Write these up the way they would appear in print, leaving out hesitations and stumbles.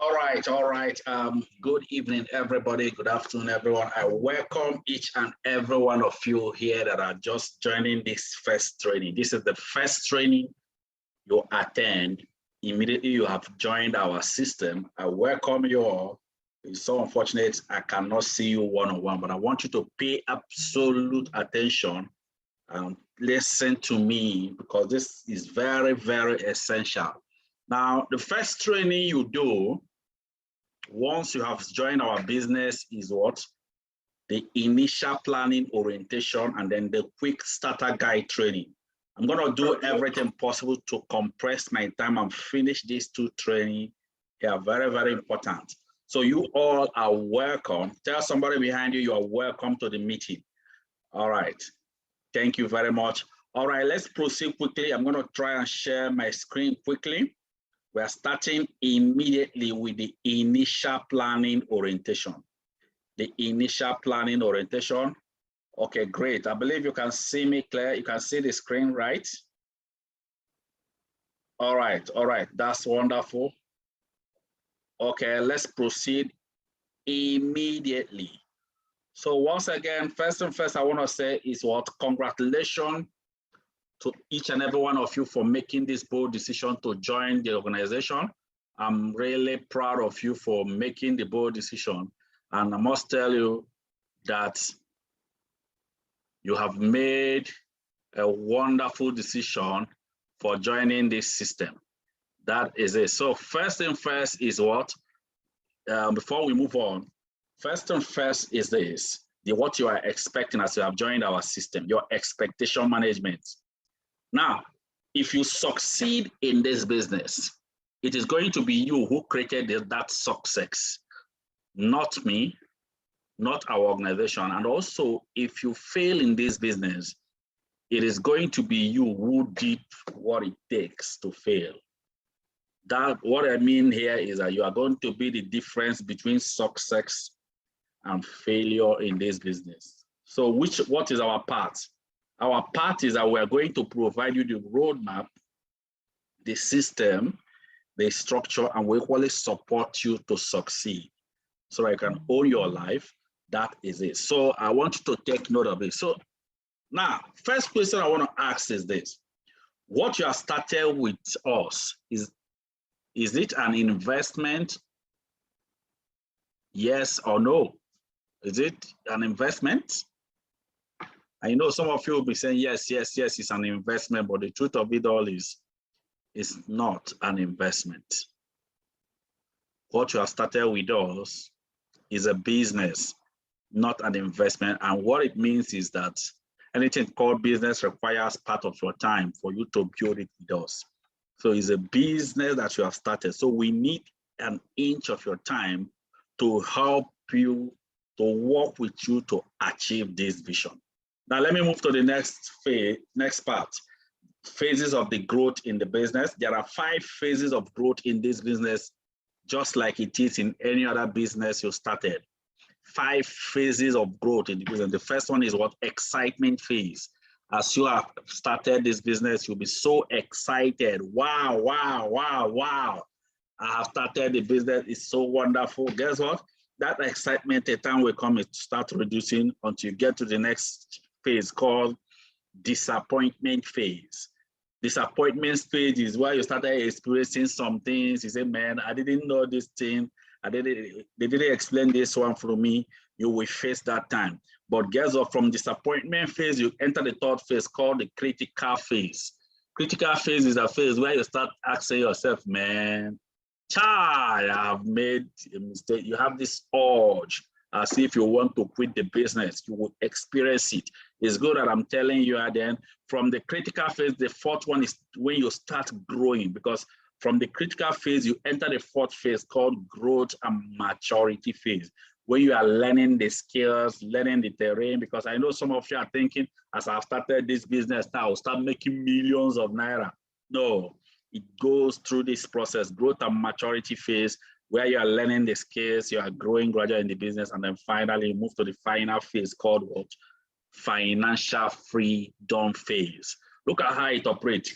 All right. Good evening, everybody. Good afternoon, everyone. I welcome each and every one of you here that are just joining this first training. This is the first training you attend. Immediately you have joined our system. I welcome you all. It's so unfortunate I cannot see you one-on-one, but I want you to pay absolute attention and listen to me because this is very, very essential. Now, the first training you do once you have joined our business is what? The initial planning orientation and then the quick starter guide training. I'm going to do everything possible to compress my time and finish these two training. They are very, very important. So you all are welcome. Tell somebody behind you, you are welcome to the meeting. All right. Thank you very much. All right, let's proceed quickly. I'm going to try and share my screen quickly. We are starting immediately with the initial planning orientation. The initial planning orientation. Okay, great. I believe you can see me clear. You can see the screen, right? All right, that's wonderful. Okay, let's proceed immediately. So once again, first and first, I want to say is what? Congratulations to each and every one of you for making this bold decision to join the organization. I'm really proud of you for making the bold decision. And I must tell you that you have made a wonderful decision for joining this system. That is it. So first and first is what? Before we move on, first and first is this, what you are expecting as you have joined our system, your expectation management. Now, if you succeed in this business, it is going to be you who created that success, not me, not our organization. And also, if you fail in this business, it is going to be you who did what it takes to fail. That, what I mean here is that you are going to be the difference between success and failure in this business. So what is our part? Our part is that we're going to provide you the roadmap, the system, the structure, and we equally support you to succeed so that you can own your life. That is it. So I want you to take note of it. So now, first question I want to ask is this. What you have started with us, is it an investment? Yes or no? Is it an investment? I know some of you will be saying, yes, it's an investment, but the truth of it all is, it's not an investment. What you have started with us is a business, not an investment. And what it means is that anything called business requires part of your time for you to build it with us. So it's a business that you have started. So we need an inch of your time to help you, to work with you to achieve this vision. Now, let me move to the next phase, next part, phases of the growth in the business. There are 5 phases of growth in this business, just like it is in any other business you started. 5 phases of growth in the business. The first one is what? Excitement phase. As you have started this business, you'll be so excited. Wow. I have started the business. It's so wonderful. Guess what? That excitement, the time will come, it start reducing until you get to the next phase called disappointment phase. Disappointment phase is where you started experiencing some things. You say, man, I didn't know this thing. They didn't explain this one for me. You will face that time. But guess what? From disappointment phase, you enter the third phase called the critical phase. Critical phase is a phase where you start asking yourself, man, I have made a mistake. You have this urge as if you want to quit the business. You will experience it. It's good that I'm telling you then from the critical phase, the fourth one is when you start growing, because from the critical phase, you enter the fourth phase called growth and maturity phase, where you are learning the skills, learning the terrain, because I know some of you are thinking, as I've started this business now, I'll start making millions of naira. No, it goes through this process, growth and maturity phase, where you are learning the skills, you are growing gradually in the business, and then finally you move to the final phase called what? Financial freedom phase. Look at how it operates.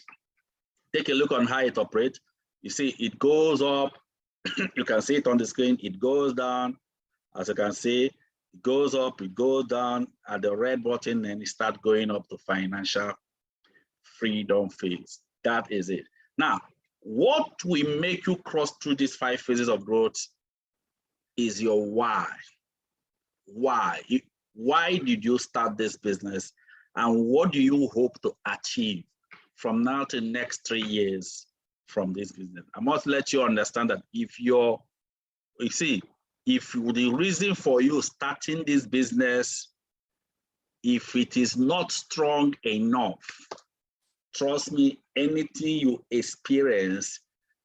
Take a look on how it operates. You see, it goes up, You can see it on the screen. It goes down. As you can see, it goes up, it goes down at the red button, and it starts going up to financial freedom phase. That is it. Now, what will make you cross through these 5 phases of growth is your why. Why? Why did you start this business? And what do you hope to achieve from now to next 3 years from this business? I must let you understand that if the reason for you starting this business, if it is not strong enough, trust me, anything you experience,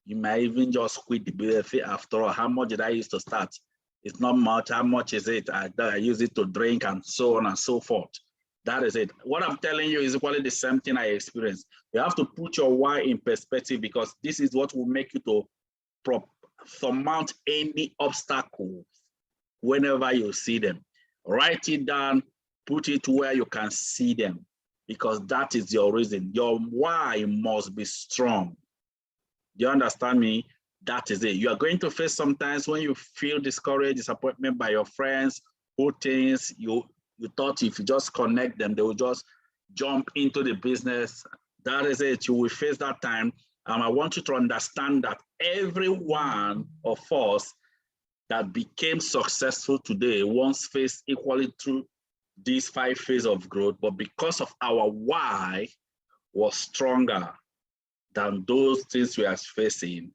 you might even just quit the business. After all, how much did I use to start? It's not much. How much is it? I use it to drink and so on and so forth. That is it. What I'm telling you is equally the same thing I experienced. You have to put your why in perspective, because this is what will make you to surmount any obstacles whenever you see them. Write it down, put it where you can see them, because that is your reason. Your why must be strong. Do you understand me? That is it. You are going to face sometimes when you feel discouraged, disappointment by your friends, who things you thought if you just connect them, they will just jump into the business. That is it. You will face that time. And I want you to understand that every one of us that became successful today once faced equally through these 5 phases of growth, but because of our why was stronger than those things we are facing,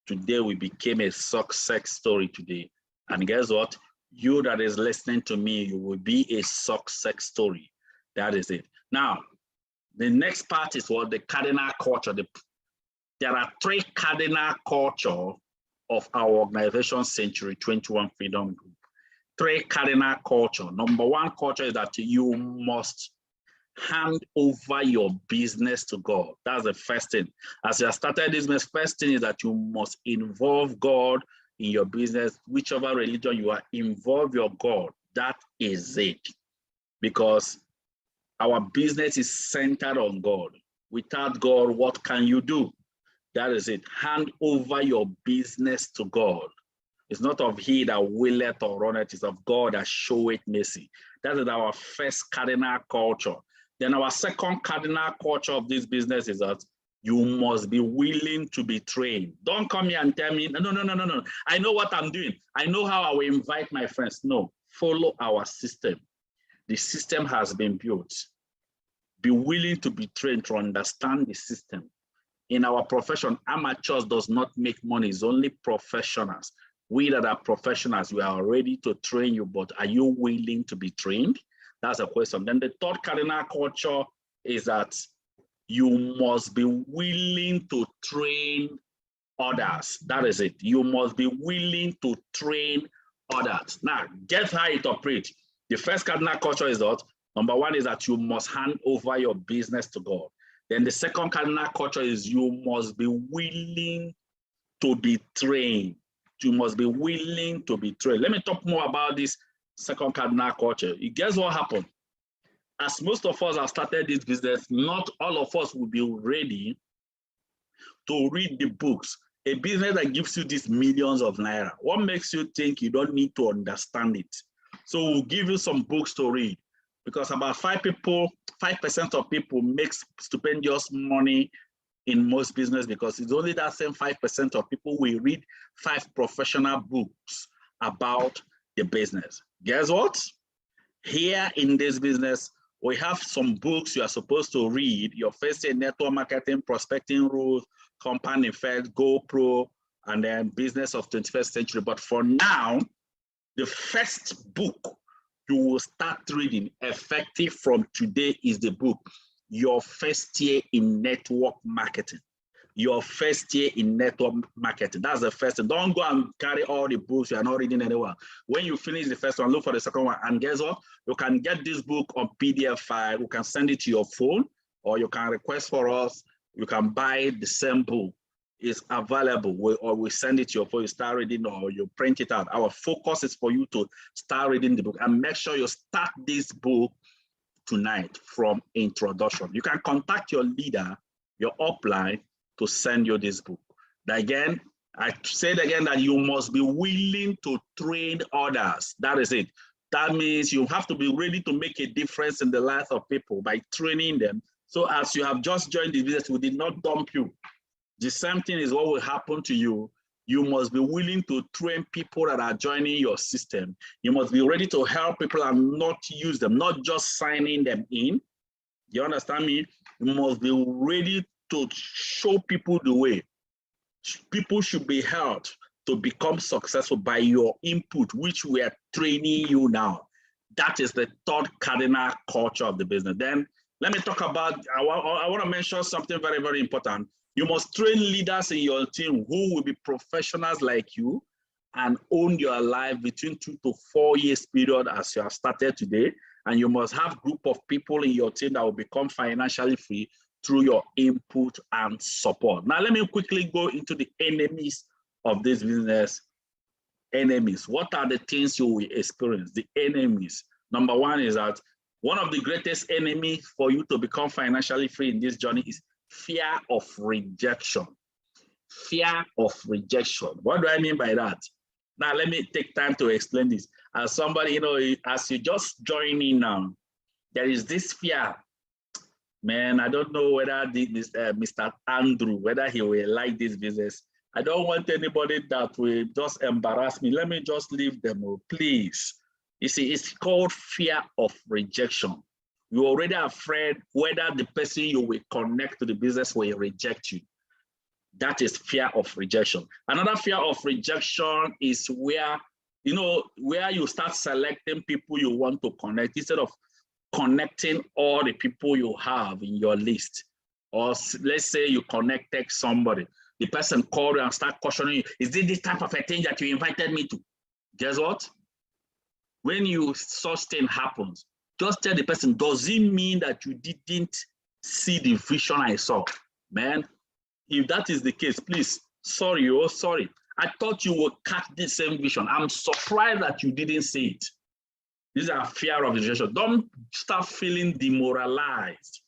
today we became a success story today. And guess what? You that is listening to me, you will be a success story. That is it. Now, the next part is what the cardinal culture. There are 3 cardinal culture of our organization, Century 21 Freedom Group. 3 cardinal culture. Number 1 culture is that you must hand over your business to God. That's the first thing. As you have started this business, first thing is that you must involve God in your business. Whichever religion you are, involve your God. That is it. Because our business is centered on God. Without God, what can you do? That is it. Hand over your business to God. It's not of he that willeth or runneth, it's of God that showeth mercy. That is our first cardinal culture. Then our second cardinal culture of this business is that you must be willing to be trained. Don't come here and tell me, no. I know what I'm doing. I know how I will invite my friends. No, follow our system. The system has been built. Be willing to be trained to understand the system. In our profession, amateurs does not make money, it's only professionals. We that are professionals, we are ready to train you, but are you willing to be trained? That's a question. Then the third cardinal culture is that you must be willing to train others. That is it. You must be willing to train others. Now, guess how it operates. The first cardinal culture is that, number 1 is that you must hand over your business to God. Then the second cardinal culture is you must be willing to be trained. You must be willing to be trained. Let me talk more about this second cardinal culture. Guess what happened? As most of us have started this business, not all of us will be ready to read the books. A business that gives you these millions of naira, what makes you think you don't need to understand it? So we'll give you some books to read, because about 5% of people make stupendous money in most business, because it's only that same 5% of people will read 5 professional books about the business. Guess what? Here in this business, we have some books you are supposed to read. Your first year network marketing, prospecting rules, compound effect, GoPro, and then business of 21st century. But for now, the first book you will start reading effective from today is the book, Your First Year in Network Marketing. Your first year in network marketing. That's the first thing. Don't go and carry all the books you are not reading anywhere. When you finish the first one, look for the second one. And guess what? You can get this book on PDF file. You can send it to your phone, or you can request for us. You can buy the same book. It's available, or we send it to your phone, you start reading, or you print it out. Our focus is for you to start reading the book, and make sure you start this book tonight from introduction. You can contact your leader, your upline, to send you this book. Again, I said again that you must be willing to train others. That is it. That means you have to be ready to make a difference in the life of people by training them. So as you have just joined the business, we did not dump you. The same thing is what will happen to you. You must be willing to train people that are joining your system. You must be ready to help people and not use them, not just signing them in. You understand me? You must be ready to show people the way. People should be helped to become successful by your input, which we are training you now. That is the third cardinal culture of the business. Then let me talk about, I want to mention something very, very important. You must train leaders in your team who will be professionals like you and own your life between 2 to 4 years period as you have started today. And you must have a group of people in your team that will become financially free through your input and support. Now, let me quickly go into the enemies of this business. Enemies. What are the things you will experience? The enemies. Number one is that one of the greatest enemies for you to become financially free in this journey is fear of rejection. Fear of rejection. What do I mean by that? Now, let me take time to explain this. As somebody, you know, as you just join in now, there is this fear. Man, I don't know whether Mr. Andrew, whether he will like this business. I don't want anybody that will just embarrass me. Let me just leave them, please. You see, it's called fear of rejection. You're already afraid whether the person you will connect to the business will reject you. That is fear of rejection. Another fear of rejection is where, you know, where you start selecting people you want to connect instead of connecting all the people you have in your list. Or let's say you connected somebody, the person called you and start questioning you, is it this type of a thing that you invited me to? Guess what? When such thing happens, just tell the person, does it mean that you didn't see the vision I saw? Man, if that is the case, please, sorry, oh, sorry. I thought you would catch the same vision. I'm surprised that you didn't see it. These are fear of rejection. Don't start feeling demoralized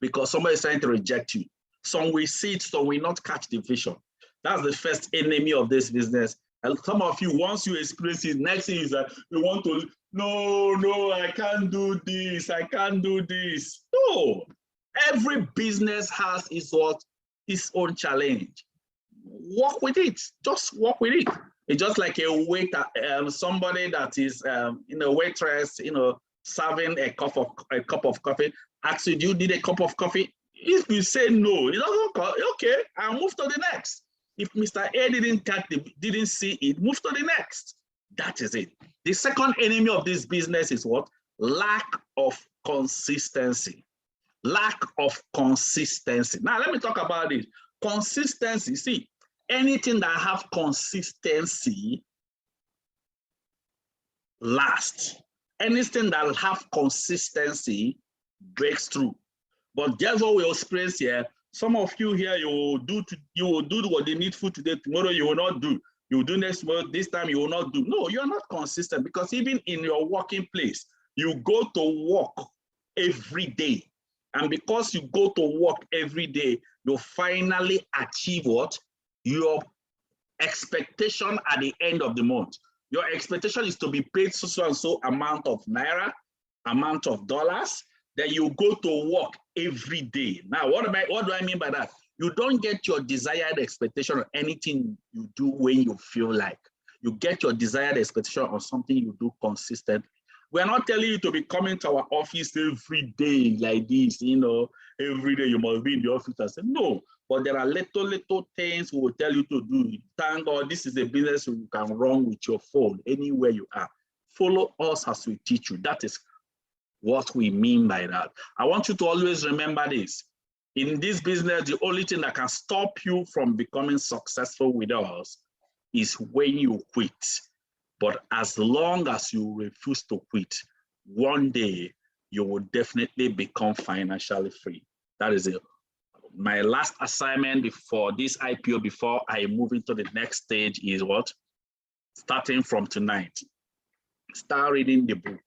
because somebody is trying to reject you. Some will see it, some will not catch the vision. That's the first enemy of this business. And some of you, once you experience it, next thing is that you want to, no, I can't do this, I can't do this. No, every business has its own challenge. Work with it, just work with it. It's just like a waiter, somebody that is, waitress, serving a cup of coffee, asks you, do you need a cup of coffee? If you say no, it doesn't, okay, I'll move to the next. If Mr. A didn't see it, move to the next. That is it. The second enemy of this business is what? Lack of consistency. Lack of consistency. Now, let me talk about it. Consistency, see, anything that have consistency lasts. Anything that have consistency breaks through. But that's what we experience here. Some of you here, you will do what they need for today. Tomorrow you will not do. You will do next month. This time you will not do. No, you are not consistent because even in your working place, you go to work every day. And because you go to work every day, you finally achieve what? Your expectation at the end of the month. Your expectation is to be paid so and so amount of naira, amount of dollars. Then you go to work every day. Now, what do I mean by that? You don't get your desired expectation on anything you do when you feel like. You get your desired expectation on something you do consistently. We're not telling you to be coming to our office every day like this, every day you must be in the office and say, no, but there are little things we will tell you to do. Thank God this is a business you can run with your phone anywhere you are. Follow us as we teach you. That is what we mean by that. I want you to always remember this. In this business, the only thing that can stop you from becoming successful with us is when you quit. But as long as you refuse to quit, one day you will definitely become financially free. That is it. My last assignment before this IPO, before I move into the next stage, is what? Starting from tonight, start reading the book,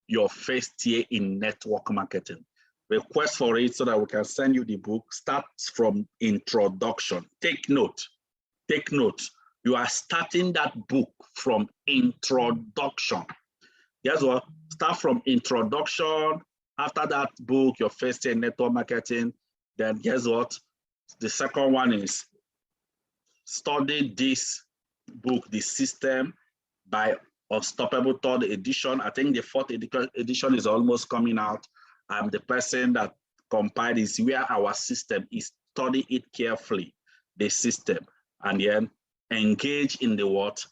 Your First Year in Network Marketing. Request for it so that we can send you the book. Start from introduction. Take note. take note. You are starting that book from introduction. Guess what? Start from introduction. After that book, your first year network marketing. Then guess what? The second one is study this book, the system by Unstoppable third edition. I think the fourth edition is almost coming out. I'm the person that compiled is where our system is. Study it carefully, the system, and then engage in the what?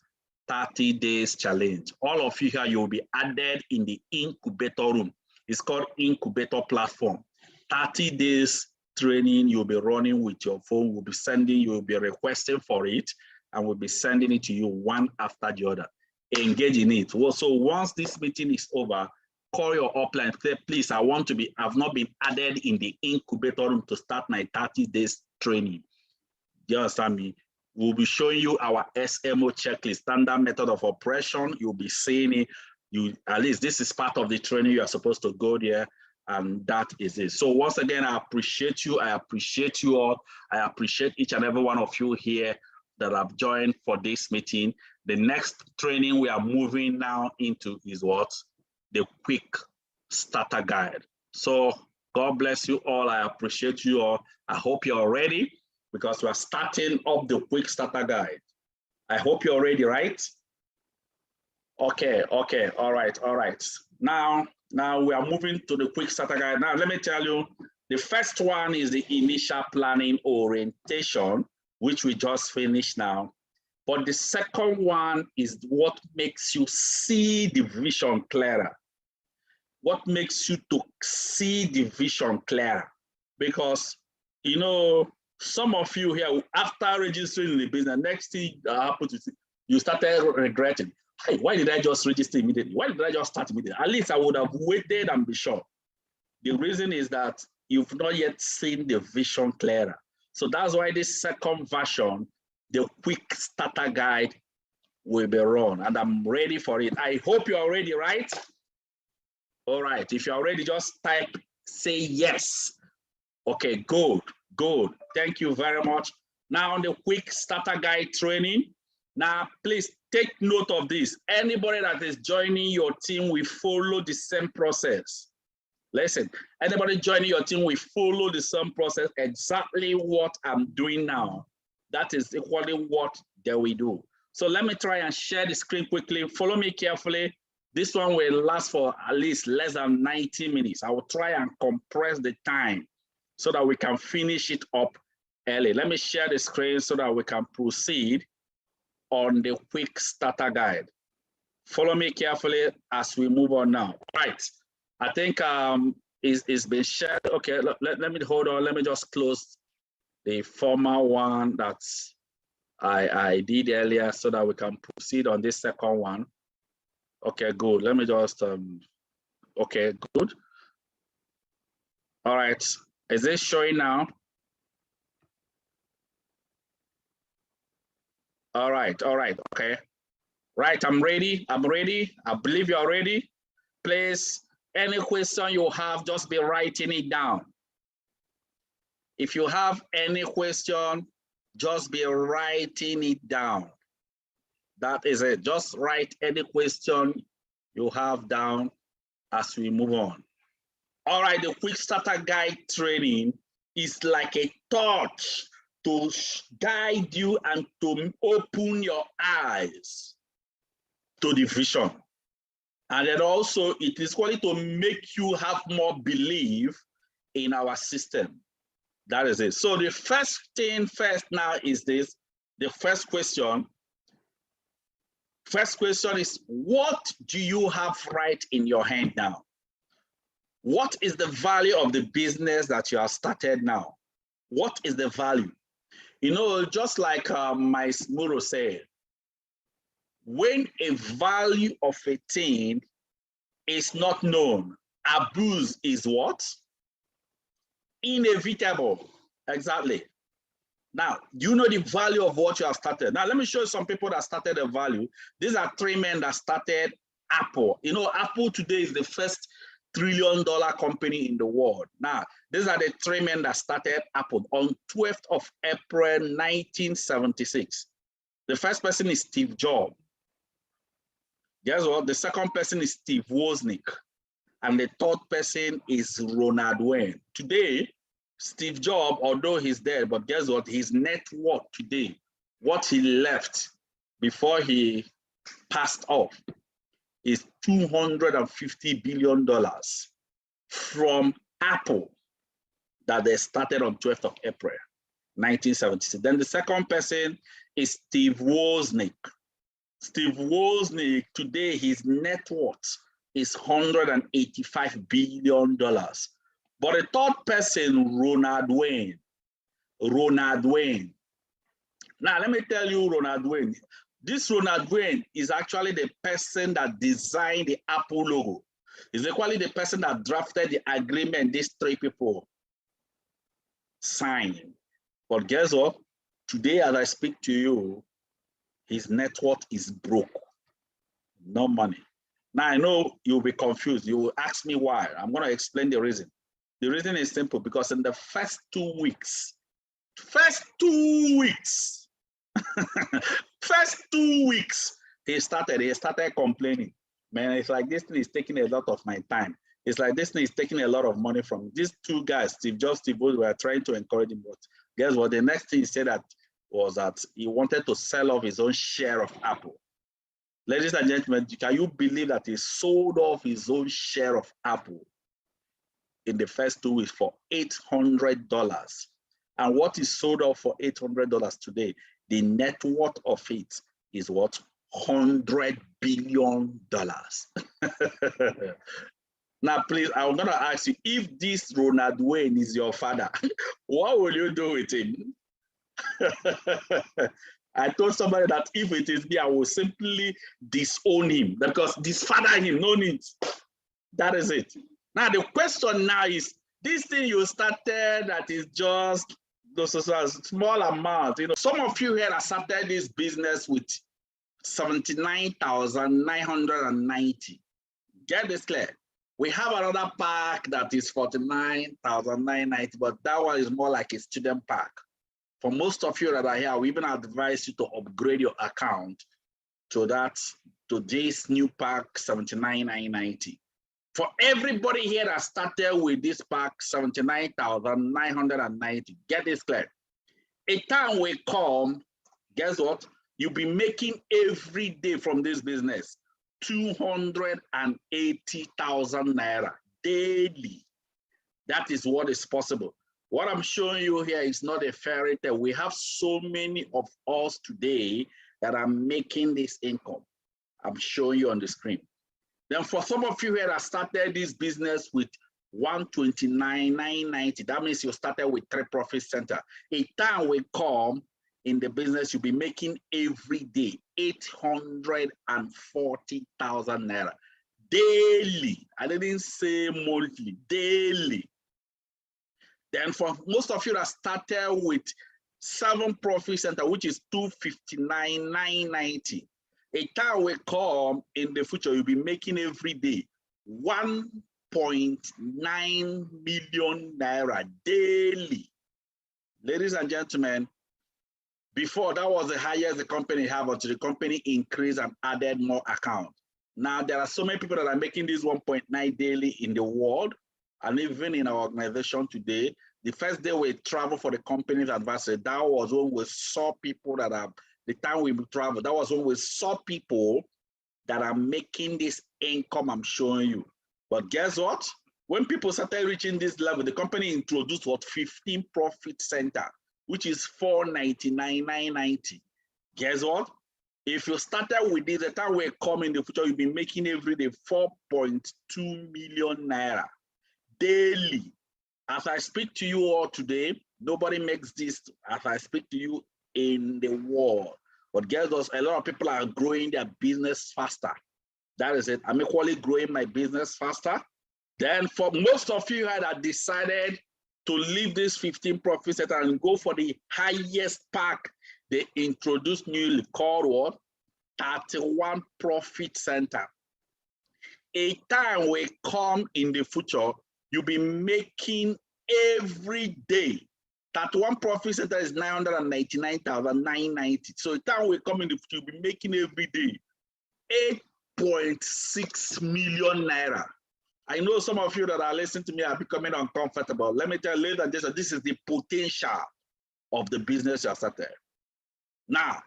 30 days challenge. All of you here, you will be added in the incubator room. It's called incubator platform. 30 days training you'll be running with your phone. We'll be sending, you'll be requesting for it, and we'll be sending it to you one after the other. Engage in it. So once this meeting is over, call your upline. Say, please, I've not been added in the incubator room to start my 30 days training. Do you understand me? We'll be showing you our SMO checklist, standard method of operation. You'll be seeing it. At least this is part of the training. You are supposed to go there, and that is it. So once again, I appreciate you. I appreciate you all. I appreciate each and every one of you here that have joined for this meeting. The next training we are moving now into is what? The quick starter guide. So God bless you all. I appreciate you all. I hope you're ready, because we're starting up the quick starter guide. I hope you're ready, right? Okay, all right. Now we are moving to the quick starter guide. Now, let me tell you, the first one is the initial planning orientation, which we just finished now. But the second one is what makes you see the vision clearer. What makes you to see the vision clearer? Because, you know, some of you here, after registering in the business, next thing that happens is you started regretting. Hey, why did I just register immediately? Why did I just start immediately? At least I would have waited and be sure. The reason is that you've not yet seen the vision clearer. So that's why this second version, the quick starter guide, will be run, and I'm ready for it. I hope you're ready, right? All right, if you're ready, just type, say yes. Okay, good. Thank you very much. Now, the quick starter guide training. Now, please take note of this. Anybody that is joining your team will follow the same process. Listen, anybody joining your team will follow the same process, exactly what I'm doing now. That is equally what they will do. So let me try and share the screen quickly. Follow me carefully. This one will last for at least less than 90 minutes. I will try and compress the time so that we can finish it up early. Let me share the screen so that we can proceed on the quick starter guide. Follow me carefully as we move on now. Right, I think it's been shared. Okay, let me hold on. Let me just close the former one that I did earlier so that we can proceed on this second one. Okay, good. Let me just, okay, good. All right, is it showing now? All right, okay. Right, I'm ready. I believe you're ready. Please, any question you have, just be writing it down. If you have any question, just be writing it down. That is it. Just write any question you have down as we move on. All right, the quick starter guide training is like a torch to guide you and to open your eyes to the vision. And then also it is going to make you have more belief in our system. That is it. So the first thing first now is this, the first question. First question is, what do you have right in your hand now? What is the value of the business that you have started now? What is the value? You know, just like my Muro said, when a value of a thing is not known, abuse is what? Inevitable. Exactly. Now, do you know the value of what you have started? Now, let me show you some people that started a value. These are three men that started Apple. You know, Apple today is the first trillion company in the world. Now, these are the three men that started Apple on 12th of April, 1976. The first person is Steve Jobs. Guess what? The second person is Steve Wozniak. And the third person is Ronald Wayne. Today, Steve Jobs, although he's dead, but guess what? His net worth today, what he left before he passed off, is $250 billion from Apple that they started on 12th of April, 1976. Then the second person is Steve Wozniak. Steve Wozniak, today his net worth is $185 billion. But the third person, Ronald Wayne. Now, let me tell you, Ronald Wayne. This Ronald Wayne is actually the person that designed the Apple logo. He's actually the person that drafted the agreement these three people signed. But guess what? Today, as I speak to you, his net worth is broke. No money. Now, I know you'll be confused. You will ask me why. I'm going to explain the reason. The reason is simple, because in the first 2 weeks, he started complaining. Man, it's like this thing is taking a lot of my time. It's like this thing is taking a lot of money from me. These two guys, Steve Jobs, Steve Wozniak, were trying to encourage him, but guess what? The next thing he said was that he wanted to sell off his own share of Apple. Ladies and gentlemen, can you believe that he sold off his own share of Apple in the first 2 weeks for $800? And what is sold off for $800 today, the net worth of it is what? $100 billion. Now, please, I'm going to ask you, if this Ronald Wayne is your father, what will you do with him? I told somebody that if it is me, I will simply disown him, because disfather him, no need. That is it. Now, the question now is, this thing you started that is just those small amount. You know, some of you here have started this business with 79,990. Get this clear. We have another park that is 49,990, but that one is more like a student park. For most of you that are here, we even advise you to upgrade your account to this new park 79,990. For everybody here that started with this pack, 79,990, get this clear. A time will come, guess what? You'll be making every day from this business 280,000 naira daily. That is what is possible. What I'm showing you here is not a fairy tale. We have so many of us today that are making this income. I'm showing you on the screen. Then for some of you here that started this business with 129,990, that means you started with 3 profit center. A time will come in the business, you'll be making every day 840,000 naira daily. I didn't say monthly, daily. Then for most of you that started with 7 profit center, which is 259,990, a time will come in the future, you'll be making every day 1.9 million naira daily. Ladies and gentlemen, before that was the highest the company had, until the company increased and added more accounts. Now there are so many people that are making this 1.9 daily in the world, and even in our organization today. The first day we travel for the company's advisory, that was when we saw people that are, the time we travel, that was when we saw people that are making this income I'm showing you. But guess what? When people started reaching this level, the company introduced what? 15 profit center, which is 499,990. Guess what? If you started with this, the time will come in the future, you'll be making every day 4.2 million naira daily. As I speak to you all today, nobody makes this as I speak to you in the world. But guess what? A lot of people are growing their business faster. That is it. I'm equally growing my business faster. Then for most of you that decided to leave this 15 profit center and go for the highest pack they introduced newly, called what? 31 profit center. a time will come in the future, you'll be making every day. That one profit center is 999,990. So a time will come in the future, you'll be making every day 8.6 million naira. I know some of you that are listening to me are becoming uncomfortable. Let me tell you, ladies and gentlemen, this is the potential of the business you have started. Now,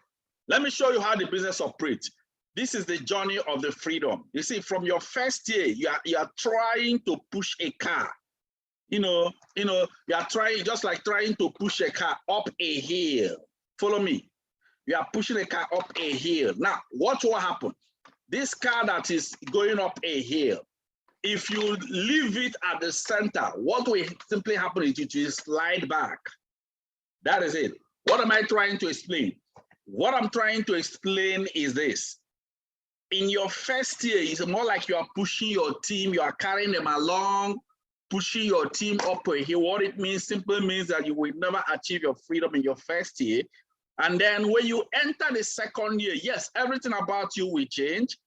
let me show you how the business operates. This is the journey of the freedom. You see, from your first year, you are trying to push a car. You are trying, just like trying to push a car up a hill. Follow me. You are pushing a car up a hill. Now, what will happen? This car that is going up a hill, if you leave it at the center, what will simply happen is it will slide back. That is it. What am I trying to explain? What I'm trying to explain is this. In your first year, it's more like you are pushing your team, you are carrying them along, pushing your team up a hill. What it means simply means that you will never achieve your freedom in your first year. And then when you enter the second year, yes, everything about you will change.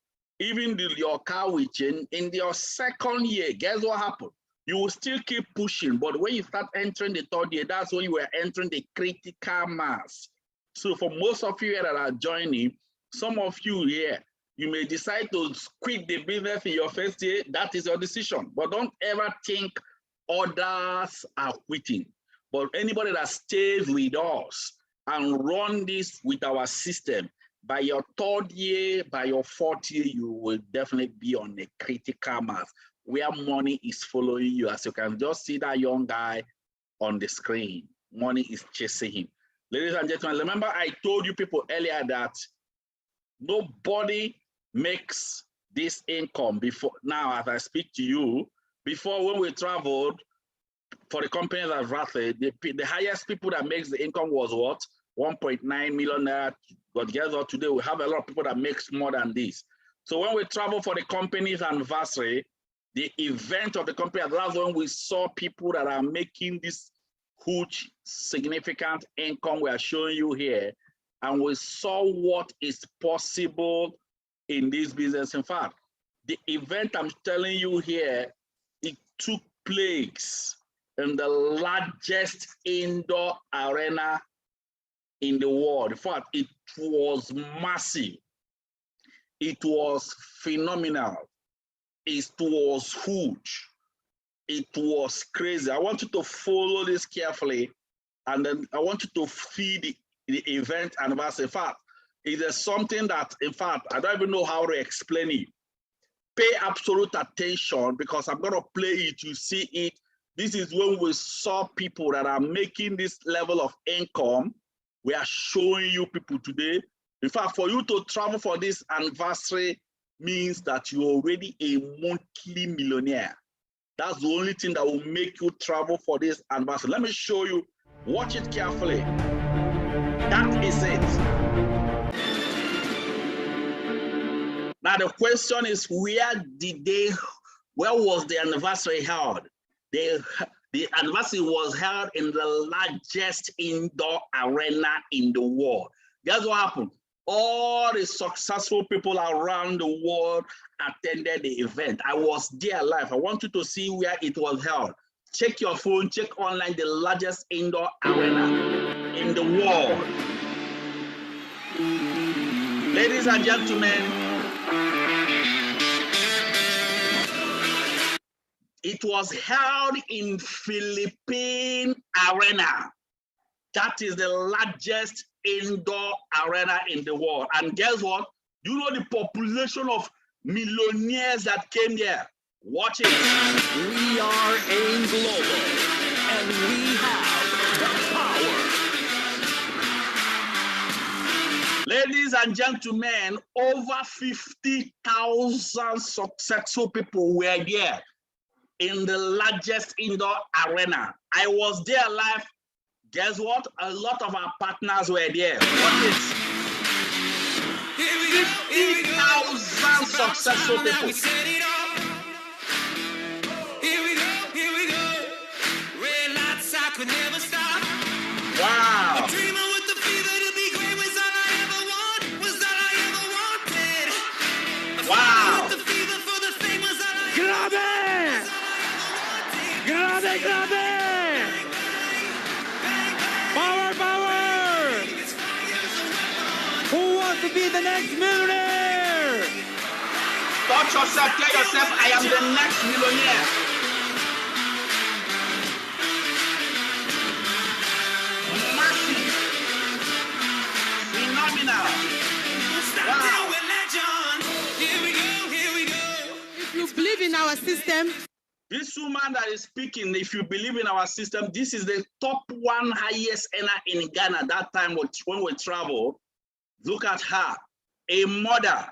Even your car will change. In your second year, guess what happened? You will still keep pushing, but when you start entering the third year, that's when you are entering the critical mass. So for most of you here that are joining, some of you here, you may decide to quit the business in your first year. That is your decision. But don't ever think others are quitting. But anybody that stays with us and run this with our system, by your third year, by your fourth year, you will definitely be on a critical mass where money is following you. As you can just see that young guy on the screen, money is chasing him. Ladies and gentlemen, remember I told you people earlier that nobody makes this income before. Now, as I speak to you, before when we traveled for the company that Rattler, the highest people that makes the income was what? 1.9 million naira. But guess what? Today we have a lot of people that makes more than this. So when we travel for the company's anniversary, the event of the company, that's when we saw people that are making this huge, significant income we are showing you here. And we saw what is possible in this business. In fact, the event I'm telling you here, it took place in the largest indoor arena in the world. In fact, it was massive. It was phenomenal. It was huge. It was crazy. I want you to follow this carefully, and then I want you to feed the event anniversary. In fact, it is something that, in fact, I don't even know how to explain it. Pay absolute attention because I'm going to play it. You see it. This is when we saw people that are making this level of income. We are showing you people today. In fact, for you to travel for this anniversary means that you're already a monthly millionaire. That's the only thing that will make you travel for this anniversary. Let me show you. Watch it carefully. That is it. Now the question is, where was the anniversary held? The anniversary was held in the largest indoor arena in the world. Guess what happened? All the successful people around the world attended the event. I was there live. I want you to see where it was held. Check your phone, check online, the largest indoor arena in the world. Ladies and gentlemen, it was held in Philippine Arena. That is the largest indoor arena in the world. And guess what? You know the population of millionaires that came there. Watch it. We are AIM Global, and we have the power. Ladies and gentlemen, over 50,000 successful people were there in the largest indoor arena. I was there live. Guess what? A lot of our partners were there. What is 50,000 successful people? Here we go. Red lights, I could never stop. Wow. A dreamer with the fever to be great was all I ever wanted. Wow. With the fever for the fame was Ay, grabe! Power, power! Who wants to be the next millionaire? Touch yourself, tell yourself, I am the next millionaire. Massive. Phenomenal. Wow. If you believe in our system, This woman that is speaking, if you believe in our system, this is the top one highest earner in Ghana that time when we travel. Look at her, a mother.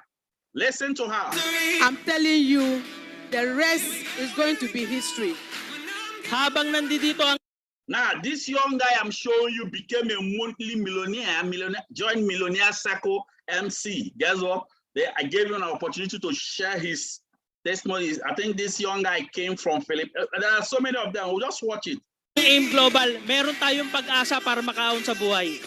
Listen to her. I'm telling you, the rest is going to be history. Habang nandito ang Now, this young guy I'm showing you became a monthly millionaire, joined Millionaire Circle MC. Guess what? I gave you an opportunity to share his testimonies. I think this young guy came from Philippines. There are so many of them. We'll just watch it. AIM Global, meron tayong pag-asa para makaahon sa buhay.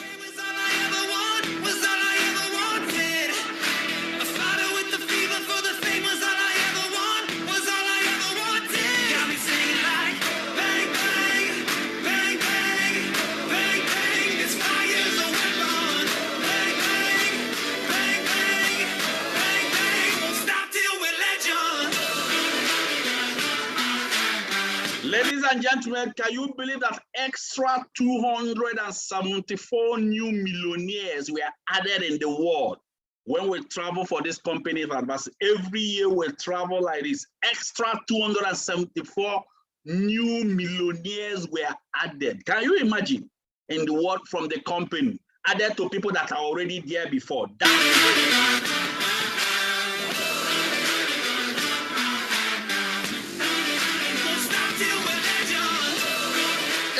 Ladies and gentlemen, can you believe that extra 274 new millionaires were added in the world when we travel for this company? Every year we travel like this. Extra 274 new millionaires were added. Can you imagine? In the world from the company, added to people that are already there before.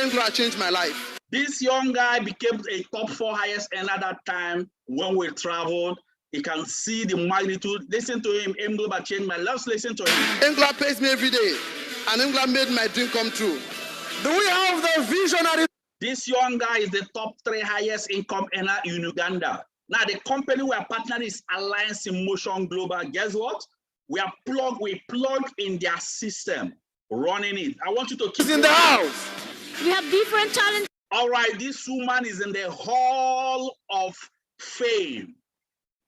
England changed my life. This young guy became a top 4 highest earner that time when we traveled. You can see the magnitude. Listen to him. England changed my life. Let's listen to him. England pays me every day, and England made my dream come true. Do we have the visionary? This young guy is the top 3 highest income earner in Uganda. Now, the company we are partnering is Alliance in Motion Global. Guess what? We plug in their system, running it. I want you to keep in the house. We have different challenges. All right, this woman is in the Hall of Fame.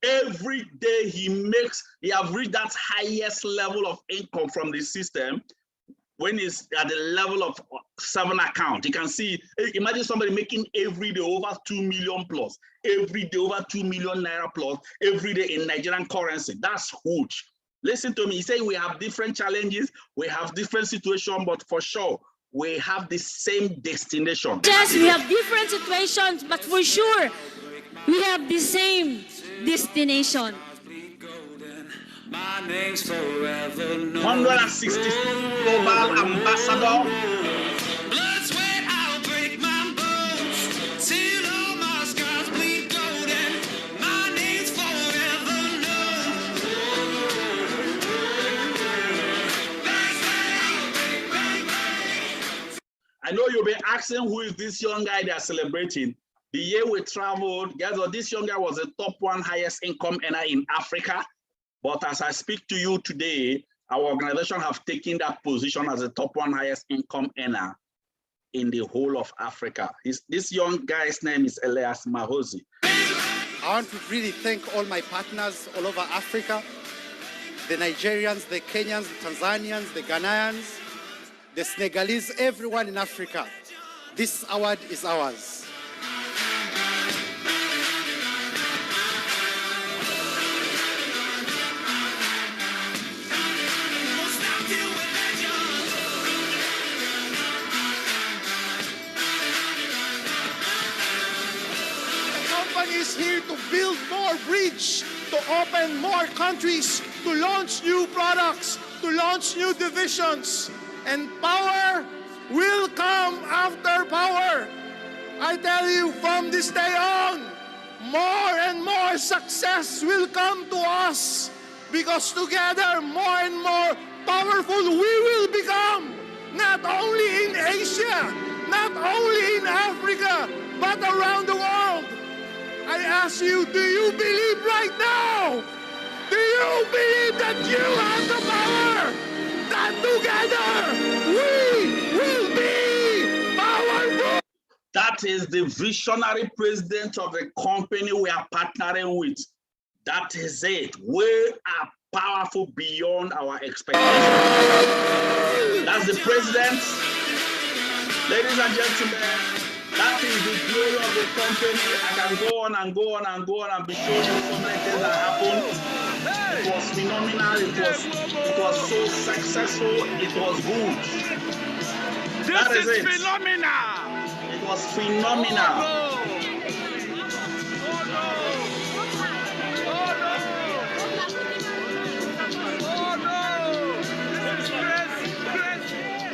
Every day he have reached that highest level of income from the system when he's at the level of 7 account. You can see, imagine somebody making every day over 2 million plus, every day over 2 million naira plus, every day in Nigerian currency. That's huge. Listen to me, he said we have different challenges, we have different situations, but for sure, we have the same destination. Yes, we have different situations, but for sure, we have the same destination. My name's forever known. 160 global ambassador. Blood, sweat, I'll break my bones till all my scars bleed golden. My name's forever known. Bang, bang, bang, bang. I know you'll be asking who is this young guy they are celebrating. The year we traveled, guys, this young guy was the top 1 highest income earner in Africa. But as I speak to you today, our organization have taken that position as the top 1 highest income earner in the whole of Africa. This young guy's name is Elias Mahozi. I want to really thank all my partners all over Africa, the Nigerians, the Kenyans, the Tanzanians, the Ghanaians, the Senegalese, everyone in Africa. This award is ours. Is here to build more bridge, to open more countries, to launch new products, to launch new divisions. And power will come after power. I tell you, from this day on, more and more success will come to us because together, more and more powerful we will become, not only in Asia, not only in Africa, but around the world. I ask you, do you believe right now? Do you believe that you have the power? That together we will be That is the visionary president of the company we are partnering with. That is it. We are powerful beyond our expectations. That's the president. Ladies and gentlemen, that is the glory of the company. I can go on and go on and go on and be showing you so many things that happened. It was phenomenal. It was so successful. It was good. That is it. Phenomenal. It was phenomenal.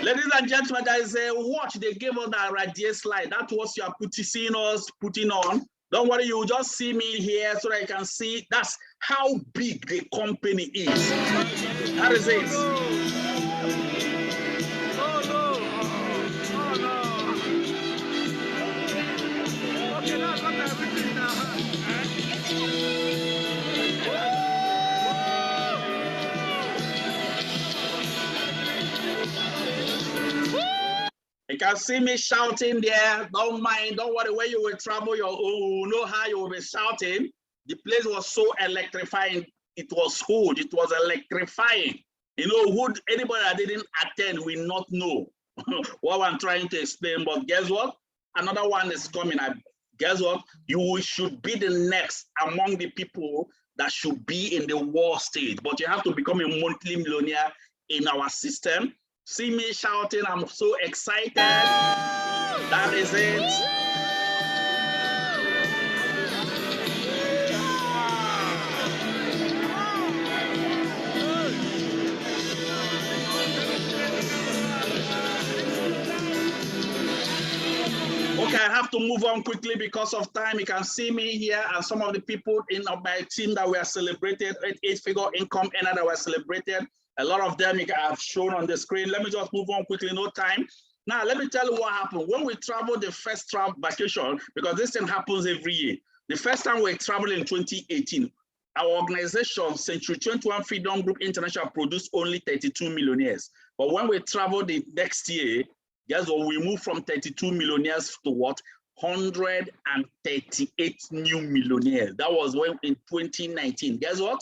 Ladies and gentlemen, there is a watch they gave us that radiate slide. That was you are seeing us putting on. Don't worry, you just see me here so that you can see that's how big the company is. That is it. You can see me shouting there. Don't mind, don't worry. Where you will travel, you know how you will be shouting. The place was so electrifying. It was good. It was electrifying. You know, anybody that didn't attend will not know what I'm trying to explain. But guess what? Another one is coming. Guess what? You should be the next among the people that should be in the world stage. But you have to become a monthly millionaire in our system. See me shouting, I'm so excited. That is it. Okay, I have to move on quickly because of time. You can see me here and some of the people in my team that were celebrated, 8-figure income earner that were celebrated. A lot of them you have shown on the screen. Let me just move on quickly, no time. Now, let me tell you what happened. When we traveled the first travel vacation, because this thing happens every year. The first time we traveled in 2018, our organization, Century 21 Freedom Group International, produced only 32 millionaires. But when we traveled the next year, guess what? We moved from 32 millionaires to what? 138 new millionaires. That was when in 2019. Guess what?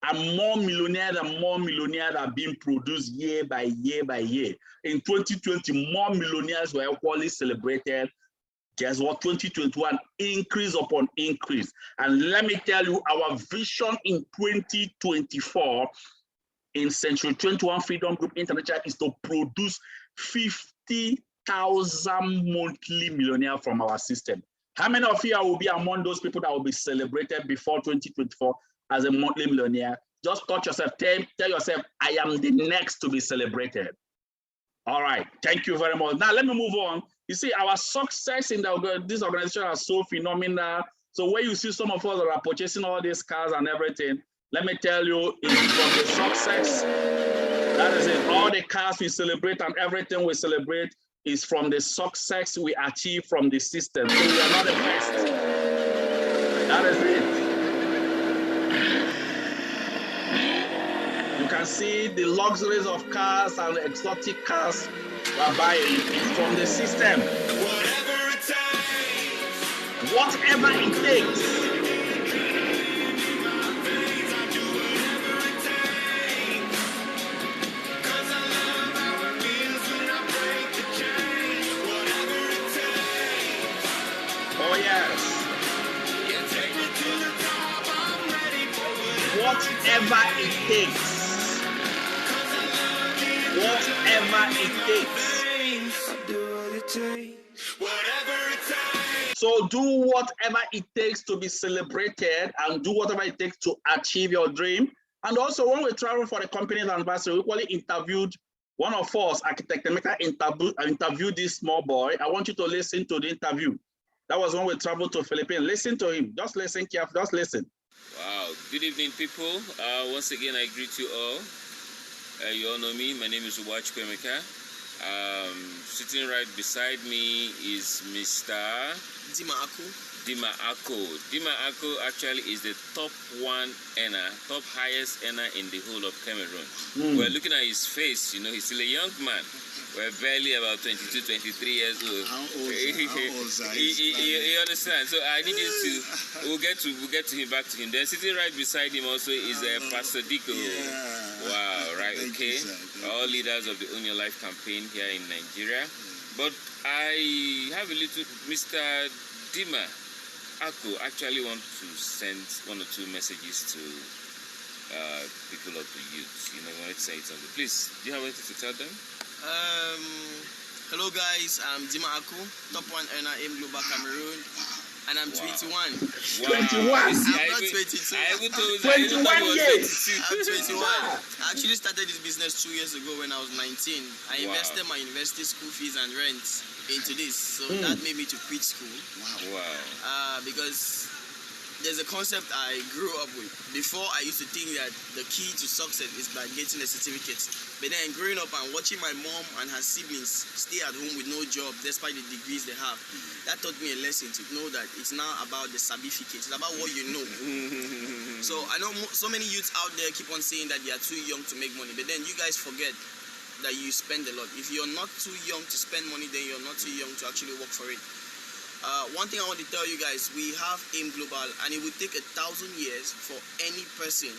And more millionaires are being produced year by year by year. In 2020, more millionaires were equally celebrated. Guess what? 2021, increase upon increase. And let me tell you, our vision in 2024 in Century 21 Freedom Group International is to produce 50,000 monthly millionaires from our system. How many of you will be among those people that will be celebrated before 2024 as a monthly millionaire? Just touch yourself, tell yourself, I am the next to be celebrated. All right, thank you very much. Now let me move on. You see, our success in this organization are so phenomenal. So when you see some of us that are purchasing all these cars and everything, let me tell you, it's from the success. That is it. All the cars we celebrate and everything we celebrate is from the success we achieve from the system. So we are not the best. That is it. You can see the luxuries of cars and exotic cars we're buying from the system. Whatever it takes. Oh yes. Whatever it takes. Whatever it takes. So do whatever it takes to be celebrated and do whatever it takes to achieve your dream. And also when we travel for the company's anniversary, we equally interviewed one of us, Architect Emeka, interviewed this small boy. I want you to listen to the interview. That was when we traveled to Philippines. Listen to him. Just listen carefully. Just listen. Wow. Good evening, people. Once again, I greet you all. You all know me. My name is Uwachukwu Emeka. Sitting right beside me is Mr. Dima Aku. Dima Ako. Dima Ako actually is the top one earner, top highest earner in the whole of Cameroon. We're looking at his face, you know, he's still a young man. We're barely about 22, 23 years old. How old is You understand? So I need you to, we'll get to him, back to him. Then sitting right beside him also is Pastor Diko. Yeah. Wow, right, Thank okay. you, sir. All leaders of the Own Your Life campaign here in Nigeria. But I have a little, Mr. Dima Ako actually want to send one or two messages to people of the youth. You know, I wanted to say something. Please, do you have anything to tell them? Hello guys, I'm Dima Aku, top one earner in Global Cameroon, and I'm 21. Wow. 21? I'm not 22. I even told 21 years. I'm 21. I actually started this business 2 years ago when I was 19. I invested my university school fees and rent into this, so that made me to quit school. Wow. Because there's a concept I grew up with. Before, I used to think that the key to success is by getting a certificate. But then growing up and watching my mom and her siblings stay at home with no job despite the degrees they have, that taught me a lesson to know that it's now about the certificate. It's about what you know. So I know so many youths out there keep on saying that they are too young to make money, but then you guys forget that you spend a lot. If you're not too young to spend money, then you're not too young to actually work for it. One thing I want to tell you guys, we have AIM Global, and it will take 1,000 years for any person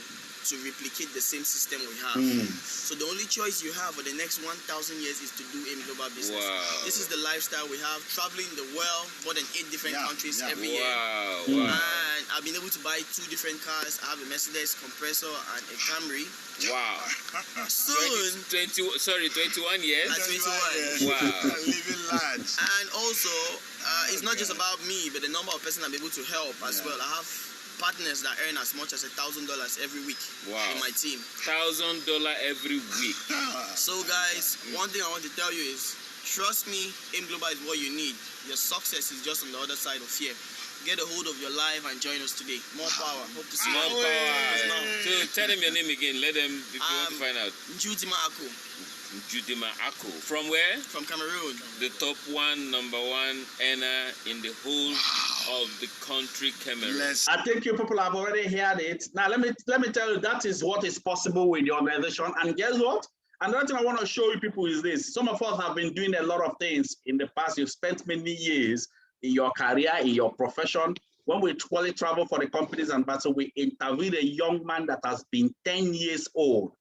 to replicate the same system we have. So the only choice you have for the next 1,000 years is to do AIM Global business. Wow. This is the lifestyle we have, traveling the world, more than 8 different countries every year. Wow. And I've been able to buy 2 different cars. I have a Mercedes compressor and a Camry. Wow. Soon, 21 years? at 21. Wow. Living large. And also, it's not just about me, but the number of persons I'm able to help as well. I have partners that earn as much as $1,000 every week in my team. $1,000 every week. So guys, one thing I want to tell you is, trust me, AIM Global is what you need. Your success is just on the other side of fear. Get a hold of your life and join us today. More power. Hope to see More you. power. So tell them your name again. Let them, if you want to find out. Njudima Aku Judima Ako. From where? from Cameroon. The top one, number one earner in the whole of the country, Cameroon. Bless. I think you people have already heard it. Now let me tell you that is what is possible with the organization. And guess what? Another thing I want to show you people is this. Some of us have been doing a lot of things in the past. You've spent many years in your career, in your profession. When we truly travel for the companies and so we interviewed a young man that has been 10 years old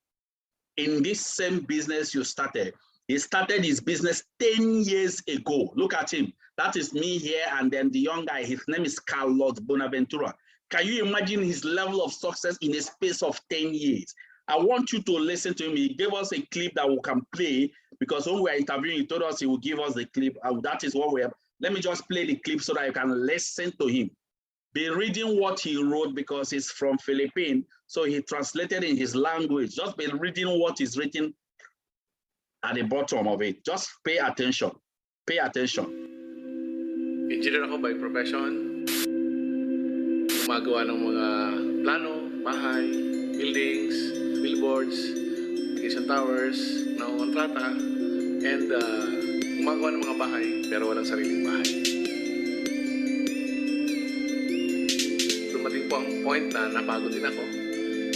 in this same business you started. He started his business 10 years ago. Look at him. That is me here, and then the young guy, his name is Carlos Bonaventura. Can you imagine his level of success in a space of 10 years? I want you to listen to him. He gave us a clip that we can play, because when we were interviewing, he told us he would give us the clip. That is what we have. Let me just play the clip so that you can listen to him. Be reading what he wrote, because he's from Philippines, so he translated in his language. Just be reading what is written at the bottom of it. Just pay attention. Pay attention. Engineer ako by profession. Gumagawa ng mga plano, bahay, buildings, billboards, communication towers, kontrata, and gumagawa ng mga bahay pero walang sariling bahay. Dumating po ang point na napagod din ako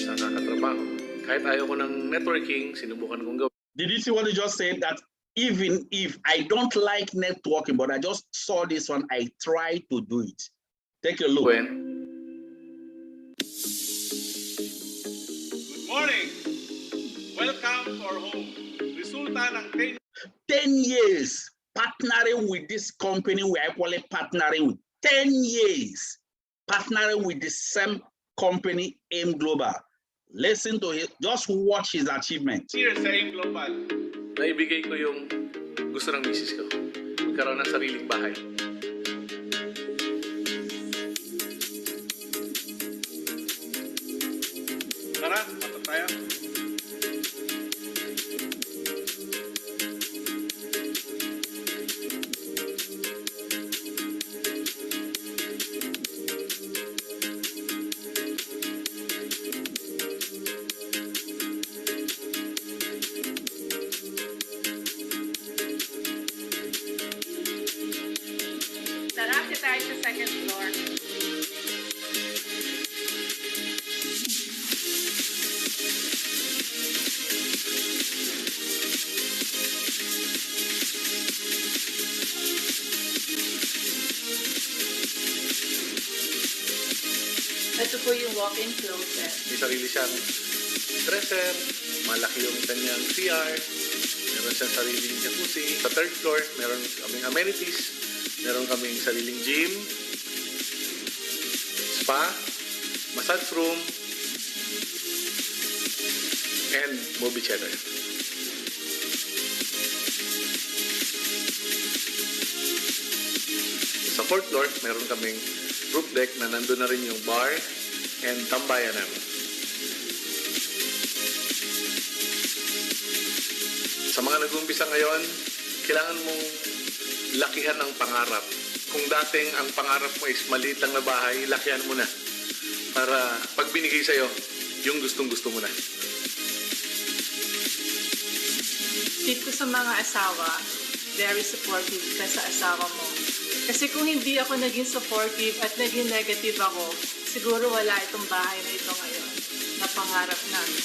sa kakatrabaho. Kahit ayaw ko ng networking, sinubukan kong gawin. Did you see what he just said? That even if I don't like networking, but I just saw this one, I try to do it. Take a look. Good morning. Welcome to our home. Resulta ng 10 years partnering with this company we are actually partnering with. 10 years partnering with the same company, AIM Global. Listen to it. Just watch his achievement. Here sa AIM Global, naibigay ko yung gusto ng misis ko. Magkaroon ng sariling bahay. Tara, matok tayo. right sa second floor. Ito po yung walk-in closet. May sarili siyang dresser, malaki yung kanyang CR, meron siyang sariling jacuzzi. Sa third floor, meron kaming amenities, meron kaming sariling gym, spa, massage room, and movie theater. Sa fourth floor, meron kaming roof deck na nandun na rin yung bar and tambayan namin. Sa mga nag-uumpisa ngayon, kailangan mong lakihan ang pangarap. Kung dating ang pangarap mo is maliit lang na bahay, lakihan mo na. Para pag binigay sa'yo, yung gustong-gusto mo na. Tip ko sa mga asawa, very supportive ka sa asawa mo. Kasi kung hindi ako naging supportive at naging negative ako, siguro wala itong bahay na ito ngayon na pangarap namin.